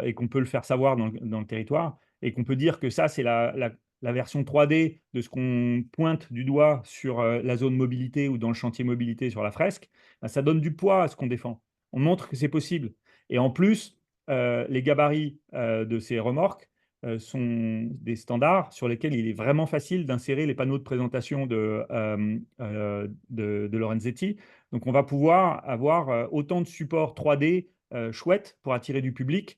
et qu'on peut le faire savoir dans le territoire, et qu'on peut dire que ça, c'est la version 3D de ce qu'on pointe du doigt sur la zone mobilité ou dans le chantier mobilité sur la fresque, ben, ça donne du poids à ce qu'on défend. On montre que c'est possible. Et en plus, les gabarits de ces remorques sont des standards sur lesquels il est vraiment facile d'insérer les panneaux de présentation de Lorenzetti. Donc, on va pouvoir avoir autant de supports 3D chouettes pour attirer du public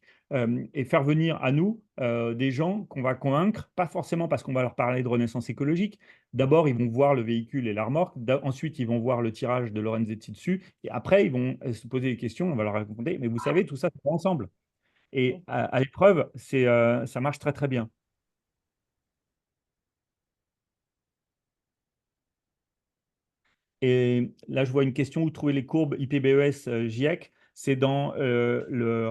et faire venir à nous des gens qu'on va convaincre, pas forcément parce qu'on va leur parler de renaissance écologique. D'abord, ils vont voir le véhicule et la remorque. Ensuite, ils vont voir le tirage de Lorenzetti dessus. Et après, ils vont se poser des questions. On va leur raconter. Mais vous savez, tout ça, c'est pas ensemble. Et à l'épreuve, ça marche très, très bien. Et là, je vois une question où trouver les courbes IPBES GIEC. C'est dans le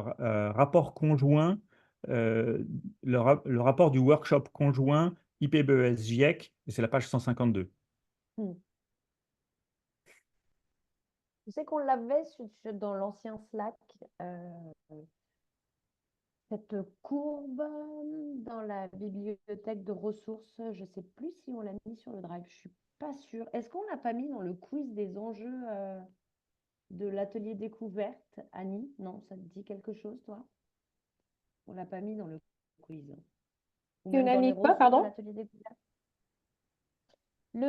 rapport conjoint, le rapport du workshop conjoint IPBES GIEC, et c'est la page 152. Hmm. Je sais qu'on l'avait dans l'ancien Slack, cette courbe dans la bibliothèque de ressources. Je ne sais plus si on l'a mis sur le Drive, je ne suis pas sûre. Est-ce qu'on ne l'a pas mis dans le quiz des enjeux de l'atelier découverte, Annie? Non, ça te dit quelque chose, toi? On ne l'a pas mis dans le quiz. Ou Et on même a dans les mis quoi, ressources de pardon? l'atelier découverte. Tu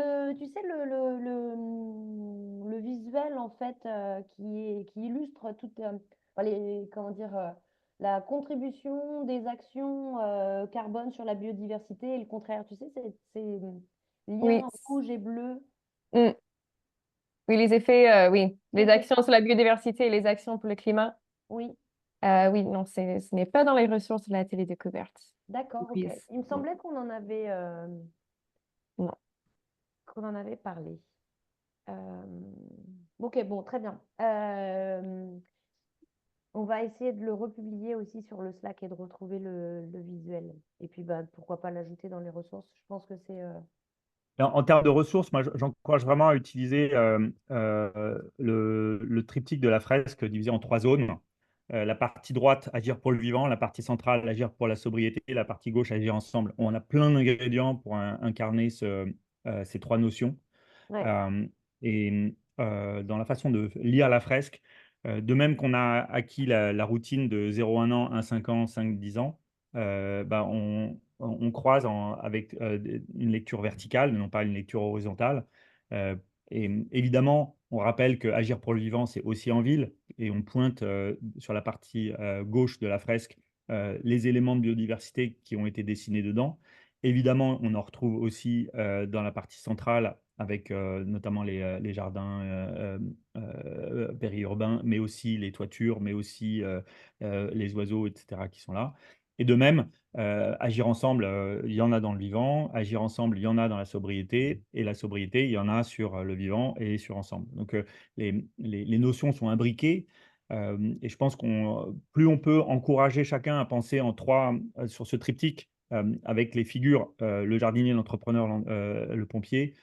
sais, le visuel en fait qui illustre toute enfin, comment dire, la contribution des actions carbone sur la biodiversité et le contraire. Tu sais, ces Oui. liens rouge et bleu. Mm. Oui, les effets, oui, les Oui, c'est actions ça. sur la biodiversité et les actions pour le climat. Oui, Oui, non, ce n'est pas dans les ressources de la télédécouverte. d'accord, ok. Oui, Il me semblait qu'on en avait, non. parlé. Euh, Ok, bon, très bien. On va essayer de le republier aussi sur le Slack et de retrouver le visuel. Et puis, bah, pourquoi pas l'ajouter dans les ressources. Je pense que c'est... En termes de ressources, moi, j'encourage vraiment à utiliser le triptyque de la fresque divisé en 3 zones. La partie droite, agir pour le vivant, la partie centrale, agir pour la sobriété, et la partie gauche, agir ensemble. On a plein d'ingrédients pour incarner ces 3 notions. Ouais, Et dans la façon de lire la fresque, de même qu'on a acquis la routine de 0 à 1 an, 1 5 ans, 5 10 ans, bah, on croise avec une lecture verticale, non pas une lecture horizontale. Euh, et évidemment, on rappelle que agir pour le vivant, c'est aussi en ville, et on pointe sur la partie gauche de la fresque les éléments de biodiversité qui ont été dessinés dedans. Évidemment, on en retrouve aussi dans la partie centrale avec notamment les jardins périurbains, mais aussi les toitures, mais aussi les oiseaux, etc., qui sont là. Et de même, agir ensemble, il y en a dans le vivant, agir ensemble, il y en a dans la sobriété, et la sobriété, il y en a sur le vivant et sur ensemble. Donc, les notions sont imbriquées. Et je pense qu'on plus on peut encourager chacun à penser en trois sur ce triptyque avec les figures, le jardinier, l'entrepreneur, le pompier.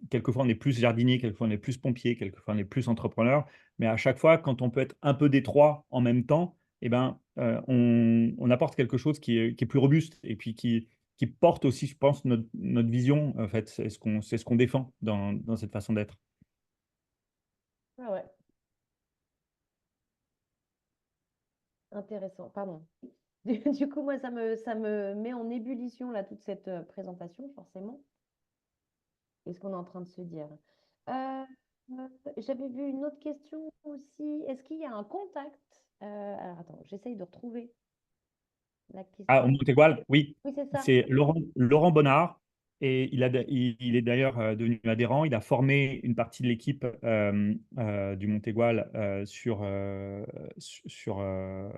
Quelquefois, on est plus jardinier, quelquefois, on est plus pompier, quelquefois, on est plus entrepreneur. Mais à chaque fois, quand on peut être un peu des trois en même temps, eh ben, on apporte quelque chose qui est plus robuste et puis qui porte aussi, je pense, notre vision. En fait, c'est ce qu'on défend dans cette façon d'être. ouais, ouais. Intéressant, pardon. Du coup, moi, ça me met en ébullition, là, toute cette présentation, forcément. Qu'est-ce qu'on est en train de se dire? Euh, J'avais vu une autre question aussi. Est-ce qu'il y a un contact? Alors, attends, j'essaye de retrouver la Ah, au question. Montégoal, oui, Oui, c'est ça. c'est Laurent Bonnard. Et il est d'ailleurs devenu adhérent. Il a formé une partie de l'équipe du Montégoal sur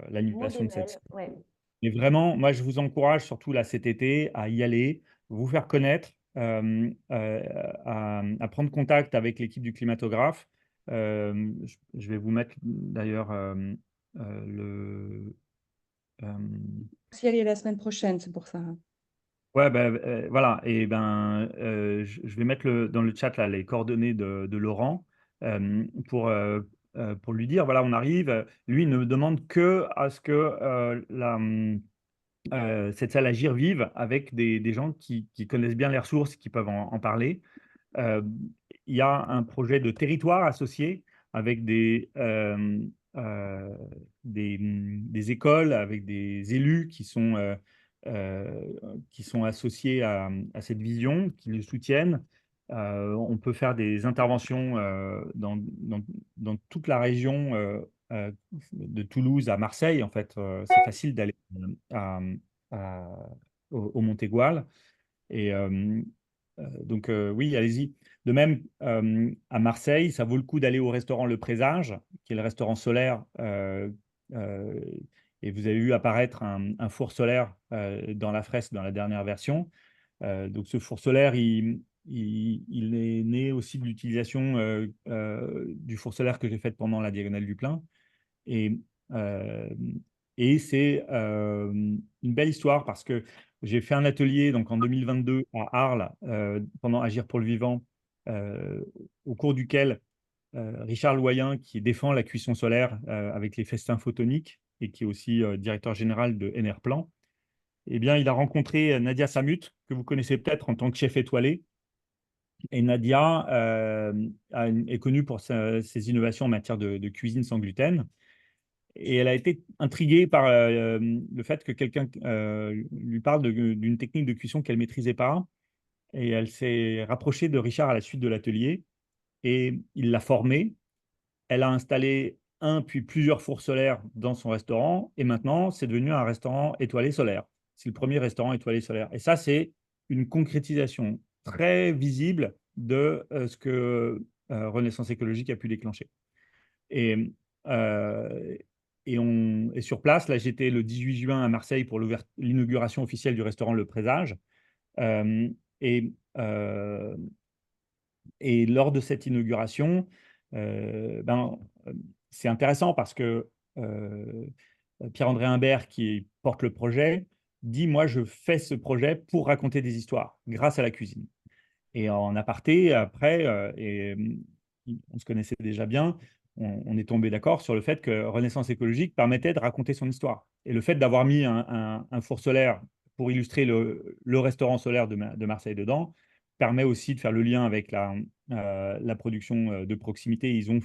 l'animation de cette. Modémel, ouais. Mais vraiment, moi, je vous encourage, surtout là cet été, à y aller, vous faire connaître, à prendre contact avec l'équipe du climatographe. Je vais vous mettre d'ailleurs le. euh, Cyril la semaine prochaine, c'est pour ça. Ouais, ben, voilà. Et ben, je vais mettre dans le chat là, les coordonnées de Laurent pour lui dire, voilà, on arrive. Lui, il ne demande que à ce que cette salle Agir vive avec des gens qui connaissent bien les ressources, qui peuvent en parler. Euh, il y a un projet de territoire associé avec des écoles, avec des élus euh, qui sont associés à cette vision, qui le soutiennent. On peut faire des interventions dans toute la région de Toulouse à Marseille. En fait, c'est facile d'aller à, à- au Montégoal. Et donc, oui, allez-y. De même, à Marseille, ça vaut le coup d'aller au restaurant Le Présage, qui est le restaurant solaire. Euh, et vous avez vu apparaître un four solaire dans la fresque, dans la dernière version. Donc, ce four solaire, il est né aussi de l'utilisation du four solaire que j'ai fait pendant la Diagonale du Plein. Et, euh, et c'est une belle histoire parce que j'ai fait un atelier donc en 2022 à Arles pendant Agir pour le vivant, euh, au cours duquel Richard Loyen, qui défend la cuisson solaire avec les festins photoniques et qui est aussi directeur général de Enerplan, eh bien, il a rencontré Nadia Samut, que vous connaissez peut-être en tant que chef étoilé. Et Nadia est connue pour ses innovations en matière de cuisine sans gluten. Et elle a été intriguée par le fait que quelqu'un lui parle d'une technique de cuisson qu'elle ne maîtrisait pas. Et elle s'est rapprochée de Richard à la suite de l'atelier. Et il l'a formée. elle a installé un puis plusieurs fours solaires dans son restaurant et maintenant, c'est devenu un restaurant étoilé solaire. C'est le premier restaurant étoilé solaire. Et ça, c'est une concrétisation très visible de ce que Renaissance écologique a pu déclencher. Et, euh, et sur place, là, j'étais le 18 juin à Marseille pour l'inauguration officielle du restaurant Le Présage. Euh, et, euh, et lors de cette inauguration, ben, c'est intéressant parce que Pierre-André Humbert, qui porte le projet, dit, moi, je fais ce projet pour raconter des histoires grâce à la cuisine. Et en aparté, après, on se connaissait déjà bien, on est tombé d'accord sur le fait que Renaissance écologique permettait de raconter son histoire. Et le fait d'avoir mis un four solaire pour illustrer le restaurant solaire de Marseille dedans permet aussi de faire le lien avec la production de proximité. Ils ont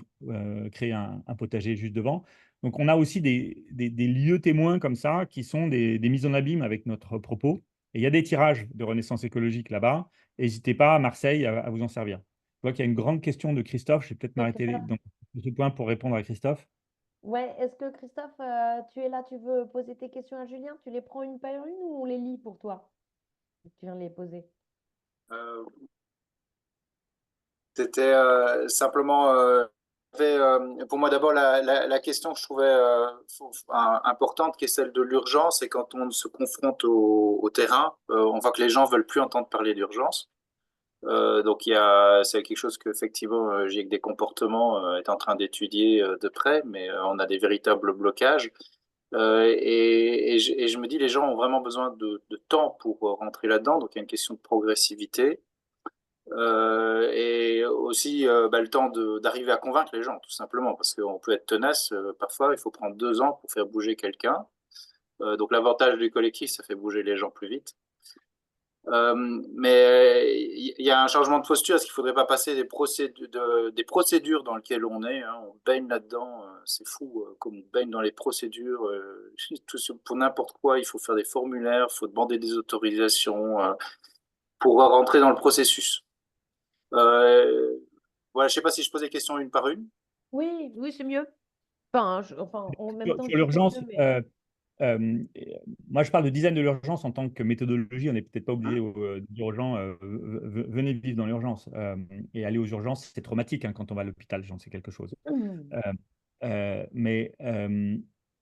créé un potager juste devant. Donc on a aussi des lieux témoins comme ça qui sont des mises en abîme avec notre propos. Et il y a des tirages de Renaissance écologique là-bas. N'hésitez pas à Marseille à vous en servir. Je vois qu'il y a une grande question de Christophe. Je vais peut-être C'est m'arrêter ça. dans ce point pour répondre à Christophe. Ouais, est-ce que Christophe, tu es là, tu veux poser tes questions à Julien? Tu les prends une par une ou on les lit pour toi? Tu viens de les poser. Euh, C'était simplement pour moi d'abord la question que je trouvais importante, qui est celle de l'urgence, et quand on se confronte au terrain, on voit que les gens veulent plus entendre parler d'urgence. Donc c'est quelque chose que effectivement GIEC des comportements est en train d'étudier de près, mais on a des véritables blocages. Et je me dis, les gens ont vraiment besoin de temps pour rentrer là-dedans, donc il y a une question de progressivité. Et aussi le temps d'arriver à convaincre les gens, tout simplement, parce qu'on peut être tenace, parfois il faut prendre 2 ans pour faire bouger quelqu'un. Donc l'avantage du collectif, ça fait bouger les gens plus vite. Mais il y a un changement de posture. Est-ce qu'il ne faudrait pas passer des procédures dans lesquelles on est, hein, on baigne là-dedans, c'est fou, comme on baigne dans les procédures. Pour n'importe quoi, il faut faire des formulaires, il faut demander des autorisations pour rentrer dans le processus. Voilà, je ne sais pas si je pose les questions une par une. Oui, oui, c'est mieux. Enfin, en même temps, Sur je dis c'est l'urgence, mieux, mais euh, moi je parle de design de l'urgence en tant que méthodologie. On n'est peut-être pas obligé de dire aux gens venez vivre dans l'urgence. Et aller aux urgences, c'est traumatique hein, quand on va à l'hôpital, j'en sais quelque chose. Hmm. Euh, mais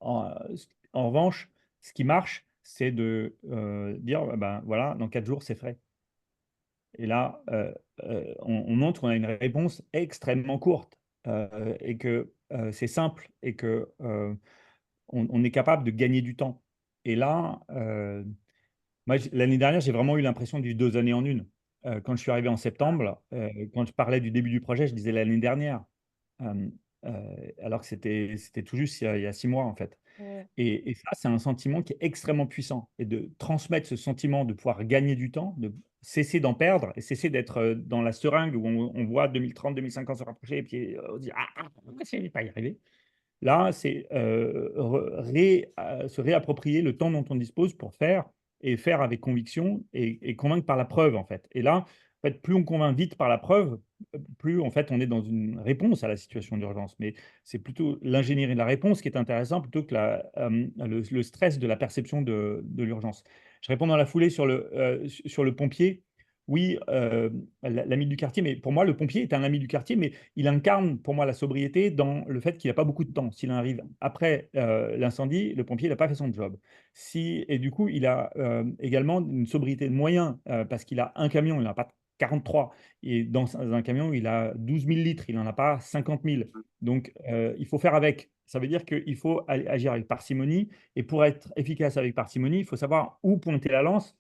en, en revanche, ce qui marche, c'est de dire ben, voilà, dans 4 jours, c'est frais. Et là, on montre qu'on a une réponse extrêmement courte et que c'est simple et que on est capable de gagner du temps. Et là, moi, l'année dernière, j'ai vraiment eu l'impression du 2 années en une. Quand je suis arrivé en septembre, quand je parlais du début du projet, je disais l'année dernière, Euh, alors que c'était tout juste il y a 6 mois en fait. Hmm. Et ça, c'est un sentiment qui est extrêmement puissant. Et de transmettre ce sentiment de pouvoir gagner du temps, de cesser d'en perdre et cesser d'être dans la seringue où on voit 2030, 2050 se rapprocher et puis on se dit je ne vais pas y arriver. Là, c'est se réapproprier le temps dont on dispose pour faire et faire avec conviction et convaincre par la preuve, en fait. Et là, en fait, plus on convainc vite par la preuve, plus en fait on est dans une réponse à la situation d'urgence. Mais c'est plutôt l'ingénierie de la réponse qui est intéressant plutôt que le stress de la perception de l'urgence. Je réponds dans la foulée sur le pompier. Oui, l'ami du quartier, mais pour moi, le pompier est un ami du quartier, mais il incarne pour moi la sobriété dans le fait qu'il n'a pas beaucoup de temps. S'il arrive après l'incendie, le pompier n'a pas fait son job. Et du coup, il a également une sobriété de moyens parce qu'il a un camion, il n'en a pas 43. Et dans un camion, il a 12 000 litres, il n'en a pas 50 000. Donc, il faut faire avec. Ça veut dire qu'il faut agir avec parcimonie. Et pour être efficace avec parcimonie, il faut savoir où pointer la lance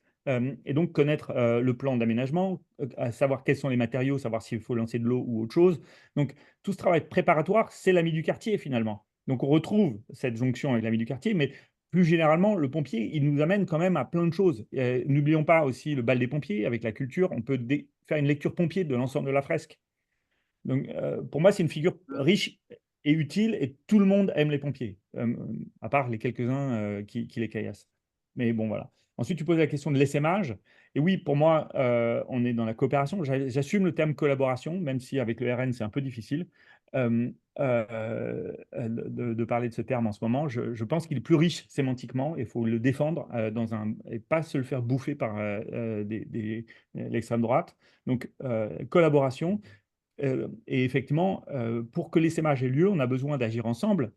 et donc connaître le plan d'aménagement, savoir quels sont les matériaux, savoir s'il faut lancer de l'eau ou autre chose. Donc tout ce travail préparatoire, c'est l'ami du quartier finalement. Donc on retrouve cette jonction avec l'ami du quartier, mais plus généralement, le pompier, il nous amène quand même à plein de choses. N'oublions pas aussi le bal des pompiers avec la culture. On peut faire une lecture pompier de l'ensemble de la fresque. Donc pour moi, c'est une figure riche et utile et tout le monde aime les pompiers, à part les quelques-uns qui les caillassent. Mais bon, voilà. Ensuite, tu poses la question de l'essaimage. Et oui, pour moi, on est dans la coopération. J'assume le terme collaboration, même si avec le RN, c'est un peu difficile. de parler de ce terme en ce moment. Je pense qu'il est plus riche sémantiquement et il faut le défendre et pas se le faire bouffer par l'extrême droite. Donc, collaboration. Et effectivement, pour que l'essaimage ait lieu, on a besoin d'agir ensemble.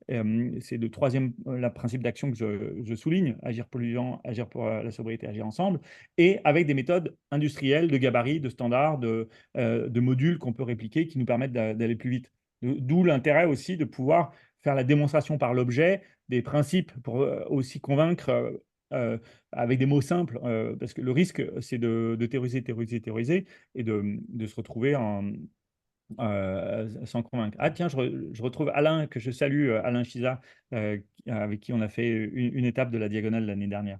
C'est le troisième principe d'action que je souligne, agir polluant, agir pour la sobriété, agir ensemble, et avec des méthodes industrielles, de gabarit, de standards, de modules qu'on peut répliquer qui nous permettent d'aller plus vite. D'où l'intérêt aussi de pouvoir faire la démonstration par l'objet des principes pour aussi convaincre avec des mots simples, parce que le risque, c'est de théoriser, et de se retrouver sans convaincre. Ah tiens, je retrouve Alain, que je salue, Alain Chiza, avec qui on a fait une étape de la diagonale l'année dernière.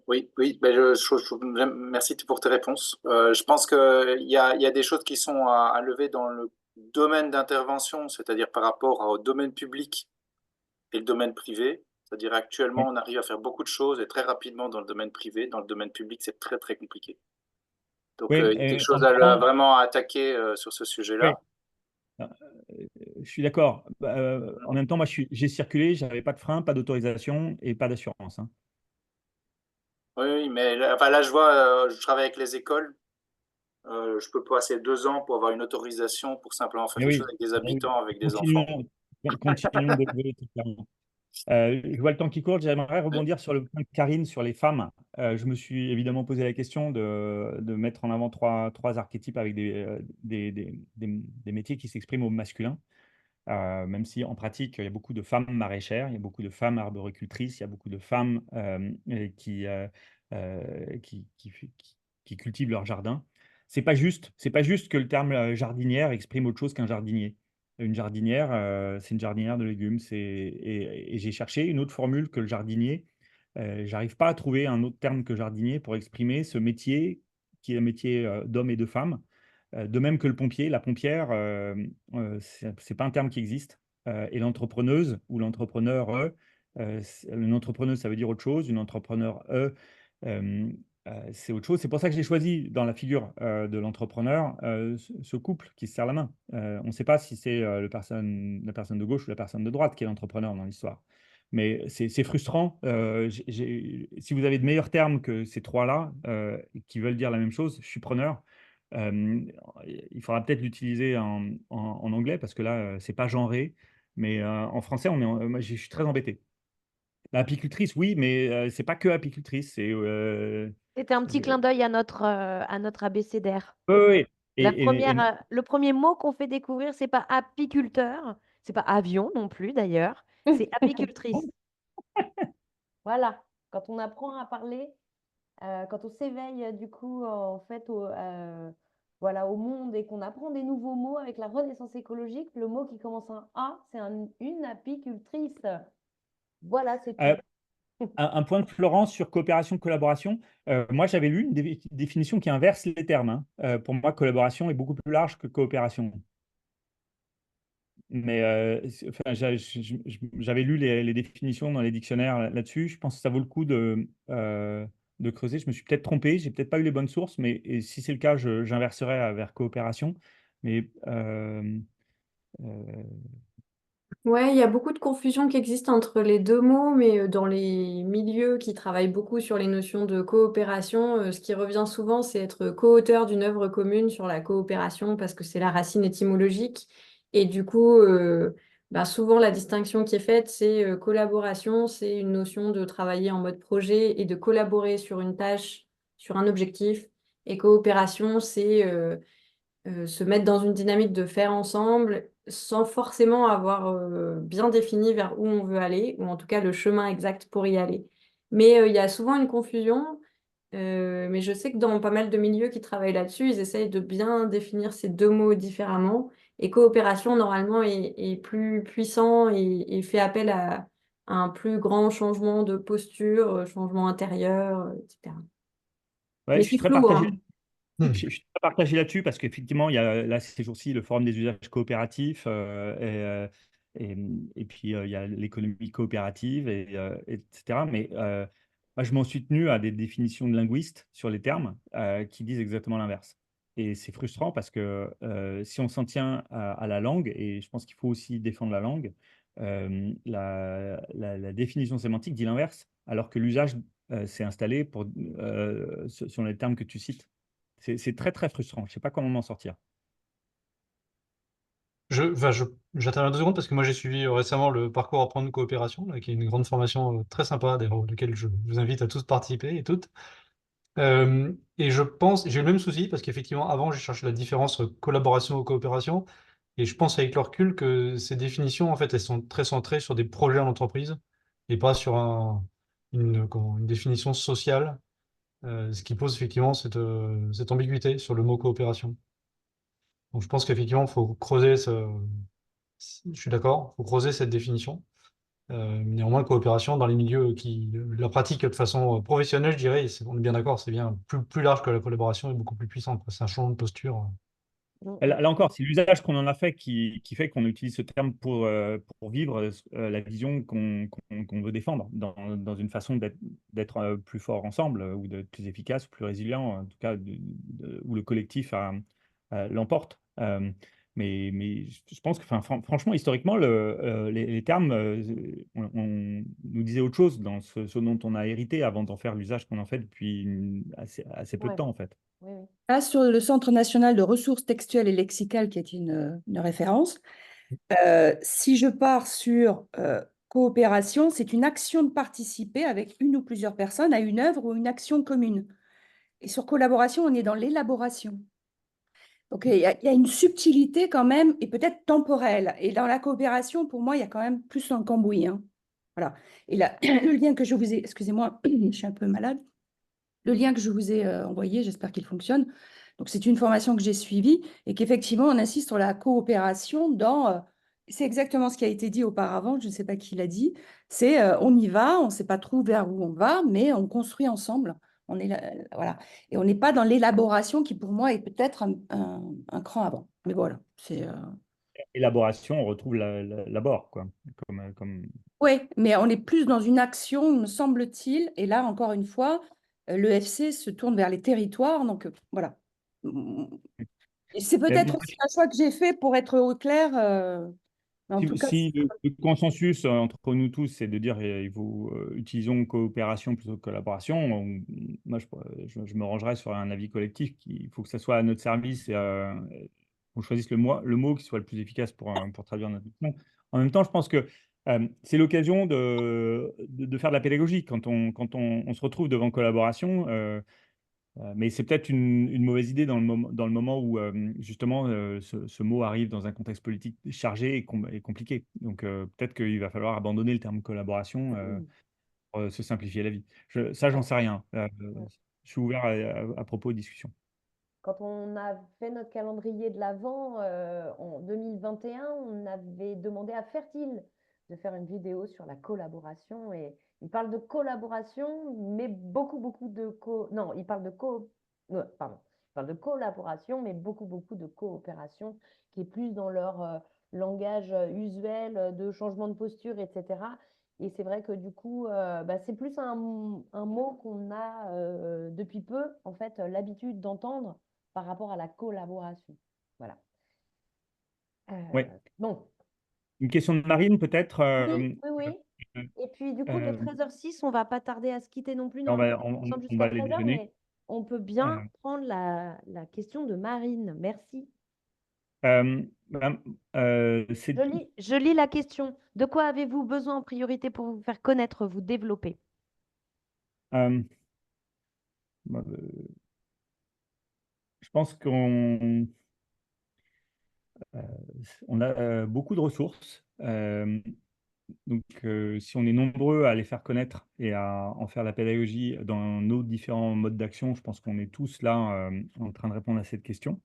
Oui, ben merci pour tes réponses. Je pense qu'il y a des choses qui sont à lever dans le domaine d'intervention, c'est-à-dire par rapport au domaine public et le domaine privé. C'est-à-dire actuellement, on arrive à faire beaucoup de choses et très rapidement dans le domaine privé. Dans le domaine public, c'est très, très compliqué. Donc, Oui, il y a quelque en chose même temps, vraiment à attaquer sur ce sujet-là. oui, je suis d'accord. En même temps, moi, j'ai circulé, j'avais pas de frein, pas d'autorisation et pas d'assurance, hein. Oui, mais là, je vois, je travaille avec les écoles. Je peux passer 2 ans pour avoir une autorisation pour simplement faire Mais quelque chose oui, avec des mais oui. habitants, avec des enfants. Continuons d'élever, clairement. Je vois le temps qui court. J'aimerais rebondir sur le point de Karine sur les femmes. Je me suis évidemment posé la question de mettre en avant trois archétypes avec des métiers qui s'expriment au masculin. Même si en pratique, il y a beaucoup de femmes maraîchères, il y a beaucoup de femmes arboricultrices, il y a beaucoup de femmes qui cultivent leur jardin. C'est pas juste que le terme jardinière exprime autre chose qu'un jardinier. Une jardinière, c'est une jardinière de légumes. Et j'ai cherché une autre formule que le jardinier. J'arrive pas à trouver un autre terme que jardinier pour exprimer ce métier qui est un métier d'hommes et de femmes. De même que le pompier, la pompière, c'est pas un terme qui existe. Et l'entrepreneuse ou l'entrepreneur, une entrepreneuse, ça veut dire autre chose. Une entrepreneur, c'est autre chose. C'est pour ça que j'ai choisi dans la figure de l'entrepreneur ce couple qui se serre la main. On ne sait pas si c'est la personne de gauche ou la personne de droite qui est l'entrepreneur dans l'histoire. Mais c'est frustrant. Si vous avez de meilleurs termes que ces trois-là, qui veulent dire la même chose, je suis preneur. Euh, il faudra peut-être l'utiliser en anglais parce que là, c'est pas genré. Mais en français, moi, je suis très embêté. L'apicultrice, oui, mais c'est pas que apicultrice. C'était un petit clin d'œil à notre abécédaire. Oui, oui. Le premier mot qu'on fait découvrir, c'est pas apiculteur, c'est pas avion non plus d'ailleurs, c'est apicultrice. Voilà. Quand on apprend à parler, quand on s'éveille du coup en fait voilà, au monde et qu'on apprend des nouveaux mots avec la renaissance écologique, le mot qui commence en A, c'est une apicultrice. Voilà, c'est tout. Un point de Florence sur coopération, collaboration. Moi, j'avais lu une définition qui inverse les termes, hein. Pour moi, collaboration est beaucoup plus large que coopération. Mais enfin, j'avais lu les définitions dans les dictionnaires là-dessus. Je pense que ça vaut le coup de creuser. Je me suis peut-être trompé, j'ai peut-être pas eu les bonnes sources, mais et si c'est le cas, j'inverserai vers coopération. Mais Ouais, il y a beaucoup de confusion qui existe entre les deux mots, mais dans les milieux qui travaillent beaucoup sur les notions de coopération, ce qui revient souvent, c'est être co-auteur d'une œuvre commune sur la coopération parce que c'est la racine étymologique. Et du coup, souvent la distinction qui est faite, c'est collaboration, c'est une notion de travailler en mode projet et de collaborer sur une tâche, sur un objectif. Et coopération, c'est se mettre dans une dynamique de faire ensemble sans forcément avoir bien défini vers où on veut aller, ou en tout cas le chemin exact pour y aller. Mais il y a souvent une confusion, mais je sais que dans pas mal de milieux qui travaillent là-dessus, ils essayent de bien définir ces deux mots différemment. Et coopération, normalement, est plus puissant et fait appel à un plus grand changement de posture, changement intérieur, etc. ouais, Mais je suis c'est très flou, partagé. hein. Je suis très partagé là-dessus parce qu'effectivement, il y a là ces jours-ci le forum des usages coopératifs et puis il y a l'économie coopérative etc. Mais moi, je m'en suis tenu à des définitions de linguistes sur les termes qui disent exactement l'inverse. et c'est frustrant parce que si on s'en tient à la langue, et je pense qu'il faut aussi défendre la langue, la définition sémantique dit l'inverse, alors que l'usage s'est installé sur les termes que tu cites. C'est très, très frustrant. Je ne sais pas comment m'en sortir. J'interviens 2 secondes parce que moi j'ai suivi récemment le parcours Apprendre coopération, là, qui est une grande formation très sympa, d'ailleurs, auquel je vous invite à tous participer et toutes. Et je pense, j'ai le même souci parce qu'effectivement, avant, j'ai cherché la différence entre collaboration et coopération. Et je pense avec le recul que ces définitions, en fait, elles sont très centrées sur des projets en entreprise et pas sur une définition sociale, ce qui pose effectivement cette ambiguïté sur le mot coopération. Donc je pense qu'effectivement, il faut creuser je suis d'accord, il faut creuser cette définition. Néanmoins, coopération dans les milieux qui la pratiquent de façon professionnelle, je dirais, on est bien d'accord, c'est bien plus large que la collaboration et beaucoup plus puissant, quoi. C'est un changement de posture. Là encore, c'est l'usage qu'on en a fait qui fait qu'on utilise ce terme pour vivre la vision qu'on veut défendre dans une façon d'être plus fort ensemble ou d'être plus efficace, plus résilient, en tout cas où le collectif l'emporte. Mais je pense que franchement, historiquement, les termes on nous disait autre chose dans ce dont on a hérité avant d'en faire l'usage qu'on en fait depuis assez peu de Ouais. temps en fait. Oui, oui. Là, sur le Centre national de ressources textuelles et lexicales, qui est une référence, si je pars sur coopération, c'est une action de participer avec une ou plusieurs personnes à une œuvre ou une action commune. Et sur collaboration, on est dans l'élaboration. Donc, il y a une subtilité quand même, et peut-être temporelle. Et dans la coopération, pour moi, il y a quand même plus un cambouis, hein. Voilà. Et là, le lien que je vous ai, excusez-moi, je suis un peu malade. Le lien que je vous ai envoyé, j'espère qu'il fonctionne. Donc, c'est une formation que j'ai suivie et qu'effectivement, on insiste sur la coopération c'est exactement ce qui a été dit auparavant, je ne sais pas qui l'a dit, c'est on y va, on ne sait pas trop vers où on va, mais on construit ensemble. On est là, voilà. Et on n'est pas dans l'élaboration qui, pour moi, est peut-être un cran avant. Mais voilà, c'est... Élaboration, on retrouve l'abord, quoi. Oui, mais on est plus dans une action, me semble-t-il. Et là, encore une fois, l'EFC se tourne vers les territoires. Donc, voilà. Et c'est Mais peut-être aussi un choix que j'ai fait pour être au clair. Mais en tout cas, si le consensus entre nous tous, c'est de dire utilisons coopération plutôt que collaboration, moi je me rangerais sur un avis collectif qu'il faut que ça soit à notre service et qu'on choisisse le mot qui soit le plus efficace pour traduire notre mission. En même temps, je pense que c'est l'occasion de faire de la pédagogie quand on se retrouve devant collaboration. Mais c'est peut-être une mauvaise idée dans le moment où justement ce mot arrive dans un contexte politique chargé et compliqué. Donc peut-être qu'il va falloir abandonner le terme collaboration pour se simplifier la vie. Ça, j'en sais rien. Je suis ouvert à propos de discussion. Quand on a fait notre calendrier de l'Avent en 2021, on avait demandé à Fertile de faire une vidéo sur la collaboration. Et il parle de collaboration, mais beaucoup de Non, il parle de pardon. Il parle de collaboration, mais beaucoup de coopération, qui est plus dans leur langage usuel de changement de posture, etc. Et c'est vrai que du coup, c'est plus un mot qu'on a depuis peu, en fait, l'habitude d'entendre par rapport à la collaboration. Voilà. Oui. Bon. Une question de Marine, peut-être. Oui. Et puis, du coup, il est 13h06, on ne va pas tarder à se quitter non plus. On va, Normalement, on ensemble on jusqu'à va aller 13h, déjeuner. mais on peut bien prendre la question de Marine. Merci. Je lis la question. De quoi avez-vous besoin en priorité pour vous faire connaître, vous développer? Je pense qu'on a beaucoup de ressources. Donc, si on est nombreux à les faire connaître et à en faire la pédagogie dans nos différents modes d'action, je pense qu'on est tous là en train de répondre à cette question.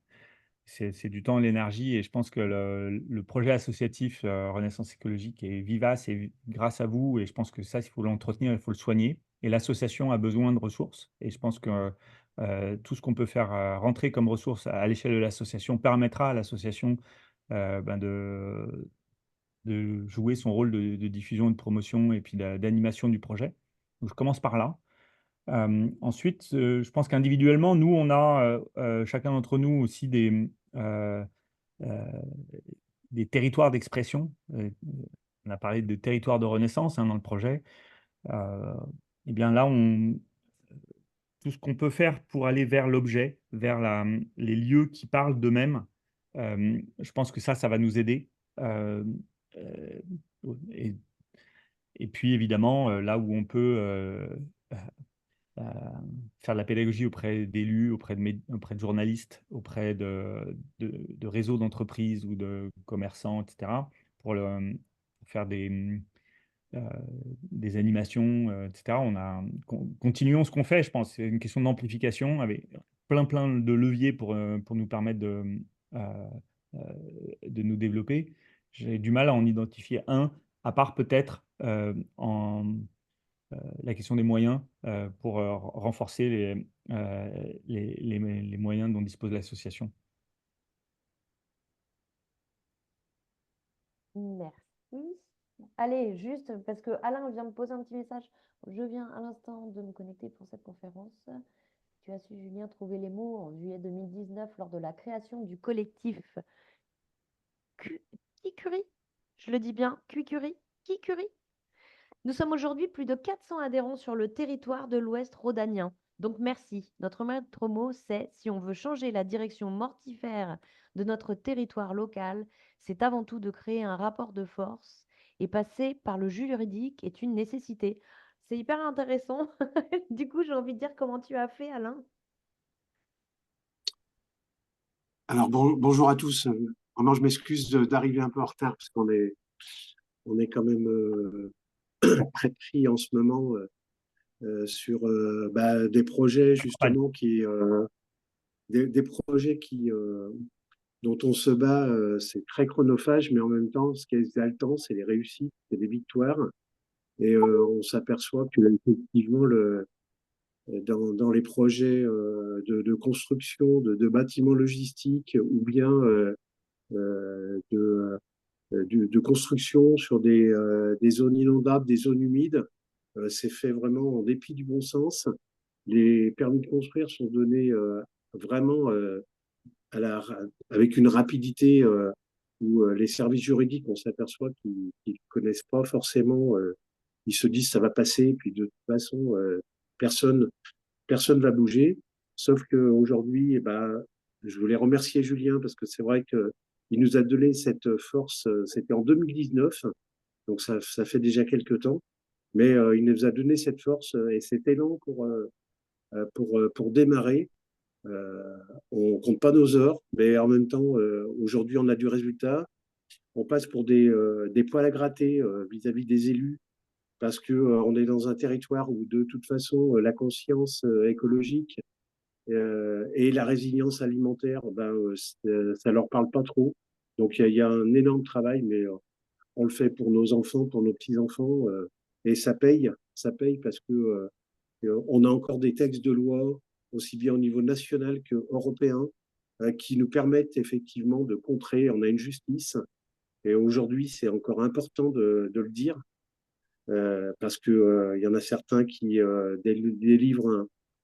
C'est du temps, l'énergie, et je pense que le projet associatif Renaissance écologique est vivace et grâce à vous, et je pense que ça, il faut l'entretenir, il faut le soigner. Et l'association a besoin de ressources, et je pense que tout ce qu'on peut faire rentrer comme ressources à l'échelle de l'association permettra à l'association de jouer son rôle de diffusion, de promotion et puis d'animation du projet. Donc, je commence par là. Ensuite, je pense qu'individuellement, nous, on a chacun d'entre nous aussi euh, des territoires d'expression. On a parlé de territoires de renaissance dans le projet. Et bien là, tout ce qu'on peut faire pour aller vers l'objet, vers les lieux qui parlent d'eux-mêmes, je pense que ça va nous aider. Euh, euh, et, et puis évidemment, là où on peut euh, faire de la pédagogie auprès d'élus, auprès de journalistes, auprès de réseaux d'entreprises ou de commerçants, etc., pour faire euh, des animations, etc. Continuons ce qu'on fait, je pense. C'est une question d'amplification avec plein de leviers pour nous permettre euh, euh, de nous développer. J'ai du mal à en identifier un, à part peut-être la question des moyens pour renforcer les moyens dont dispose l'association. Merci. Allez, juste parce que Alain vient de poser un petit message. Je viens à l'instant de me connecter pour cette conférence. Tu as su, Julien, trouver les mots en juillet 2019 lors de la création du collectif Kikuri. Je le dis bien, Kikuri. Nous sommes aujourd'hui plus de 400 adhérents sur le territoire de l'Ouest rhodanien. Donc merci. Notre maître mot, c'est si on veut changer la direction mortifère de notre territoire local, c'est avant tout de créer un rapport de force et passer par le juridique est une nécessité. C'est hyper intéressant. Du coup, j'ai envie de dire comment tu as fait, Alain. Alors bonjour à tous. Vraiment, je m'excuse d'arriver un peu en retard parce on est quand même très pris en ce moment sur des projets justement des projets dont on se bat. C'est très chronophage, mais en même temps, ce qui est exaltant, c'est les réussites, c'est des victoires. Et on s'aperçoit que effectivement dans les projets de construction de bâtiments logistiques ou bien de construction sur des zones inondables, des zones humides. C'est fait vraiment en dépit du bon sens. Les permis de construire sont donnés vraiment avec une rapidité où les services juridiques, on s'aperçoit qu'ils ne connaissent pas forcément. Ils se disent ça va passer, puis de toute façon, personne va bouger. Sauf qu'aujourd'hui, je voulais remercier Julien parce que c'est vrai qu'il nous a donné cette force. C'était en 2019, donc ça fait déjà quelques temps. Mais il nous a donné cette force et cet élan pour démarrer. On ne compte pas nos heures, mais en même temps, aujourd'hui, on a du résultat. On passe pour des poils à gratter vis-à-vis des élus parce qu'on est dans un territoire où, de toute façon, la conscience écologique et la résilience alimentaire, ça leur parle pas trop. Donc, il y a un énorme travail, mais on le fait pour nos enfants, pour nos petits-enfants, et ça paye parce que on a encore des textes de loi, aussi bien au niveau national qu'européen, qui nous permettent effectivement de contrer. On a une justice, et aujourd'hui, c'est encore important de le dire, parce que il y en a certains qui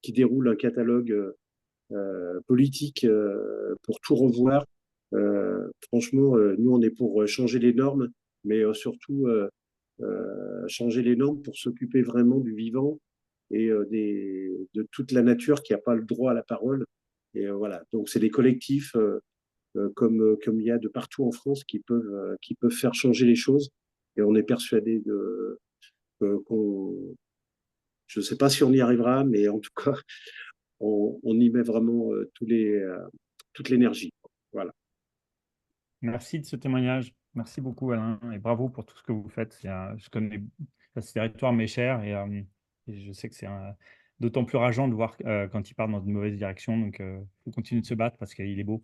qui déroulent un catalogue politique pour tout revoir. Franchement, nous, on est pour changer les normes, mais surtout changer les normes pour s'occuper vraiment du vivant et de toute la nature qui n'a pas le droit à la parole. Et voilà, donc c'est des collectifs comme il y a de partout en France qui peuvent faire changer les choses. Et on est persuadé qu'on, je ne sais pas si on y arrivera, mais en tout cas, on y met vraiment toute l'énergie. Voilà. Merci de ce témoignage. Merci beaucoup, Alain, et bravo pour tout ce que vous faites. Je connais ce territoire m'est cher et je sais que c'est d'autant plus rageant de voir quand il part dans une mauvaise direction. Donc, il faut continuer de se battre parce qu'il est beau.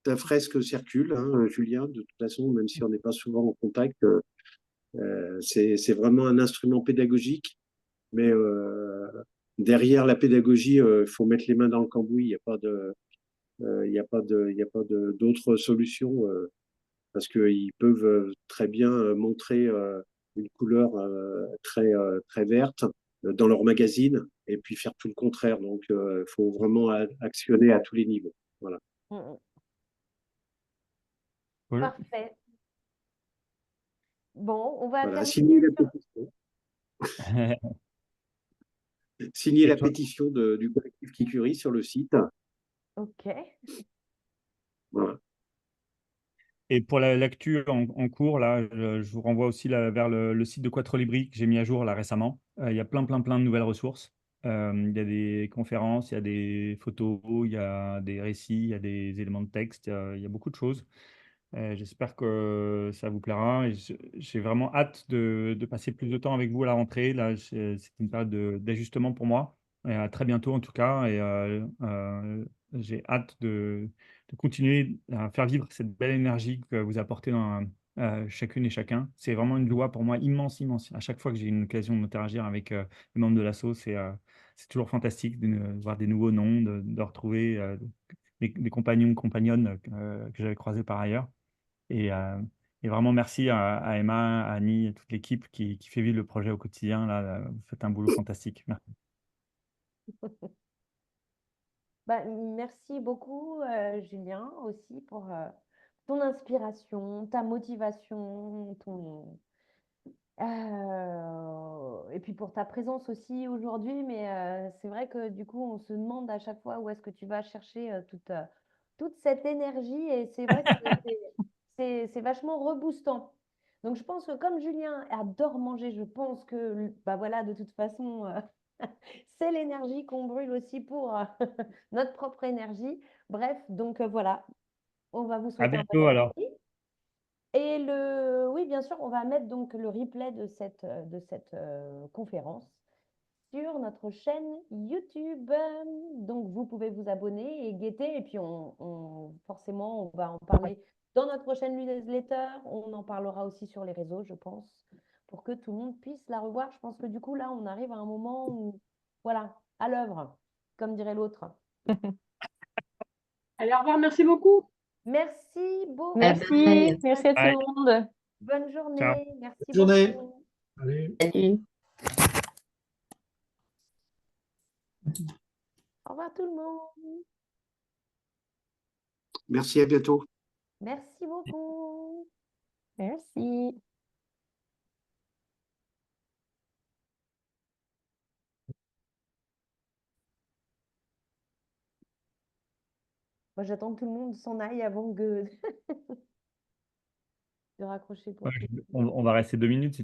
Ta fresque circule, hein, Julien, de toute façon, même si on n'est pas souvent en contact, c'est vraiment un instrument pédagogique. Mais derrière la pédagogie, il faut mettre les mains dans le cambouis. Il n'y a pas d'autres solutions parce qu'ils peuvent très bien montrer une couleur très verte, dans leur magazine et puis faire tout le contraire. Donc, il faut vraiment actionner à tous les niveaux. Voilà. Cool. Parfait. Bon, on va Voilà, terminer signer la sur... pétition. Signer Et la toi? pétition du collectif Kikuri sur le site. Ok. Voilà. Et pour l'actu en cours, là, je vous renvoie aussi là, vers le site de Quattro Libri que j'ai mis à jour là récemment. Il y a plein de nouvelles ressources. Il y a des conférences, il y a des photos, il y a des récits, il y a des éléments de texte, il y a beaucoup de choses. J'espère que ça vous plaira. Et j'ai vraiment hâte de passer plus de temps avec vous à la rentrée. Là, c'est une période d'ajustement pour moi. Et à très bientôt en tout cas. Et j'ai hâte de continuer à faire vivre cette belle énergie que vous apportez dans chacune et chacun. C'est vraiment une joie pour moi immense, immense. À chaque fois que j'ai une occasion d'interagir avec les membres de l'asso, c'est toujours fantastique de voir des nouveaux noms, de retrouver des compagnons, compagnonnes que j'avais croisés par ailleurs. Et vraiment, merci à Emma, à Annie, à toute l'équipe qui fait vivre le projet au quotidien. Là, vous faites un boulot fantastique. Merci. Bah, merci beaucoup, Julien, aussi pour ton inspiration, ta motivation, et puis pour ta présence aussi aujourd'hui. Mais c'est vrai que du coup, on se demande à chaque fois où est-ce que tu vas chercher toute cette énergie. Et c'est vrai que c'est vachement reboostant. Donc je pense que comme Julien adore manger, je pense que bah voilà, de toute façon, c'est l'énergie qu'on brûle aussi pour notre propre énergie. Bref, donc voilà, on va vous À souhaiter un bon bientôt alors. appétit. Et oui, bien sûr, on va mettre donc le replay de cette conférence sur notre chaîne YouTube. Donc, vous pouvez vous abonner et guetter. Et puis, forcément, on va en parler dans notre prochaine newsletter. On en parlera aussi sur les réseaux, je pense, pour que tout le monde puisse la revoir. Je pense que du coup, là, on arrive à un moment où, voilà, à l'œuvre, comme dirait l'autre. Allez, au revoir, merci beaucoup. Merci beaucoup. Merci, merci à tout Bye. le monde. Bonne Ciao. journée. Merci Bonne journée. beaucoup. Allez. Salut. Au revoir tout le monde. Merci, à bientôt. Merci beaucoup. Merci. Moi, j'attends que tout le monde s'en aille avant de raccrocher pour tout. On va rester 2 minutes.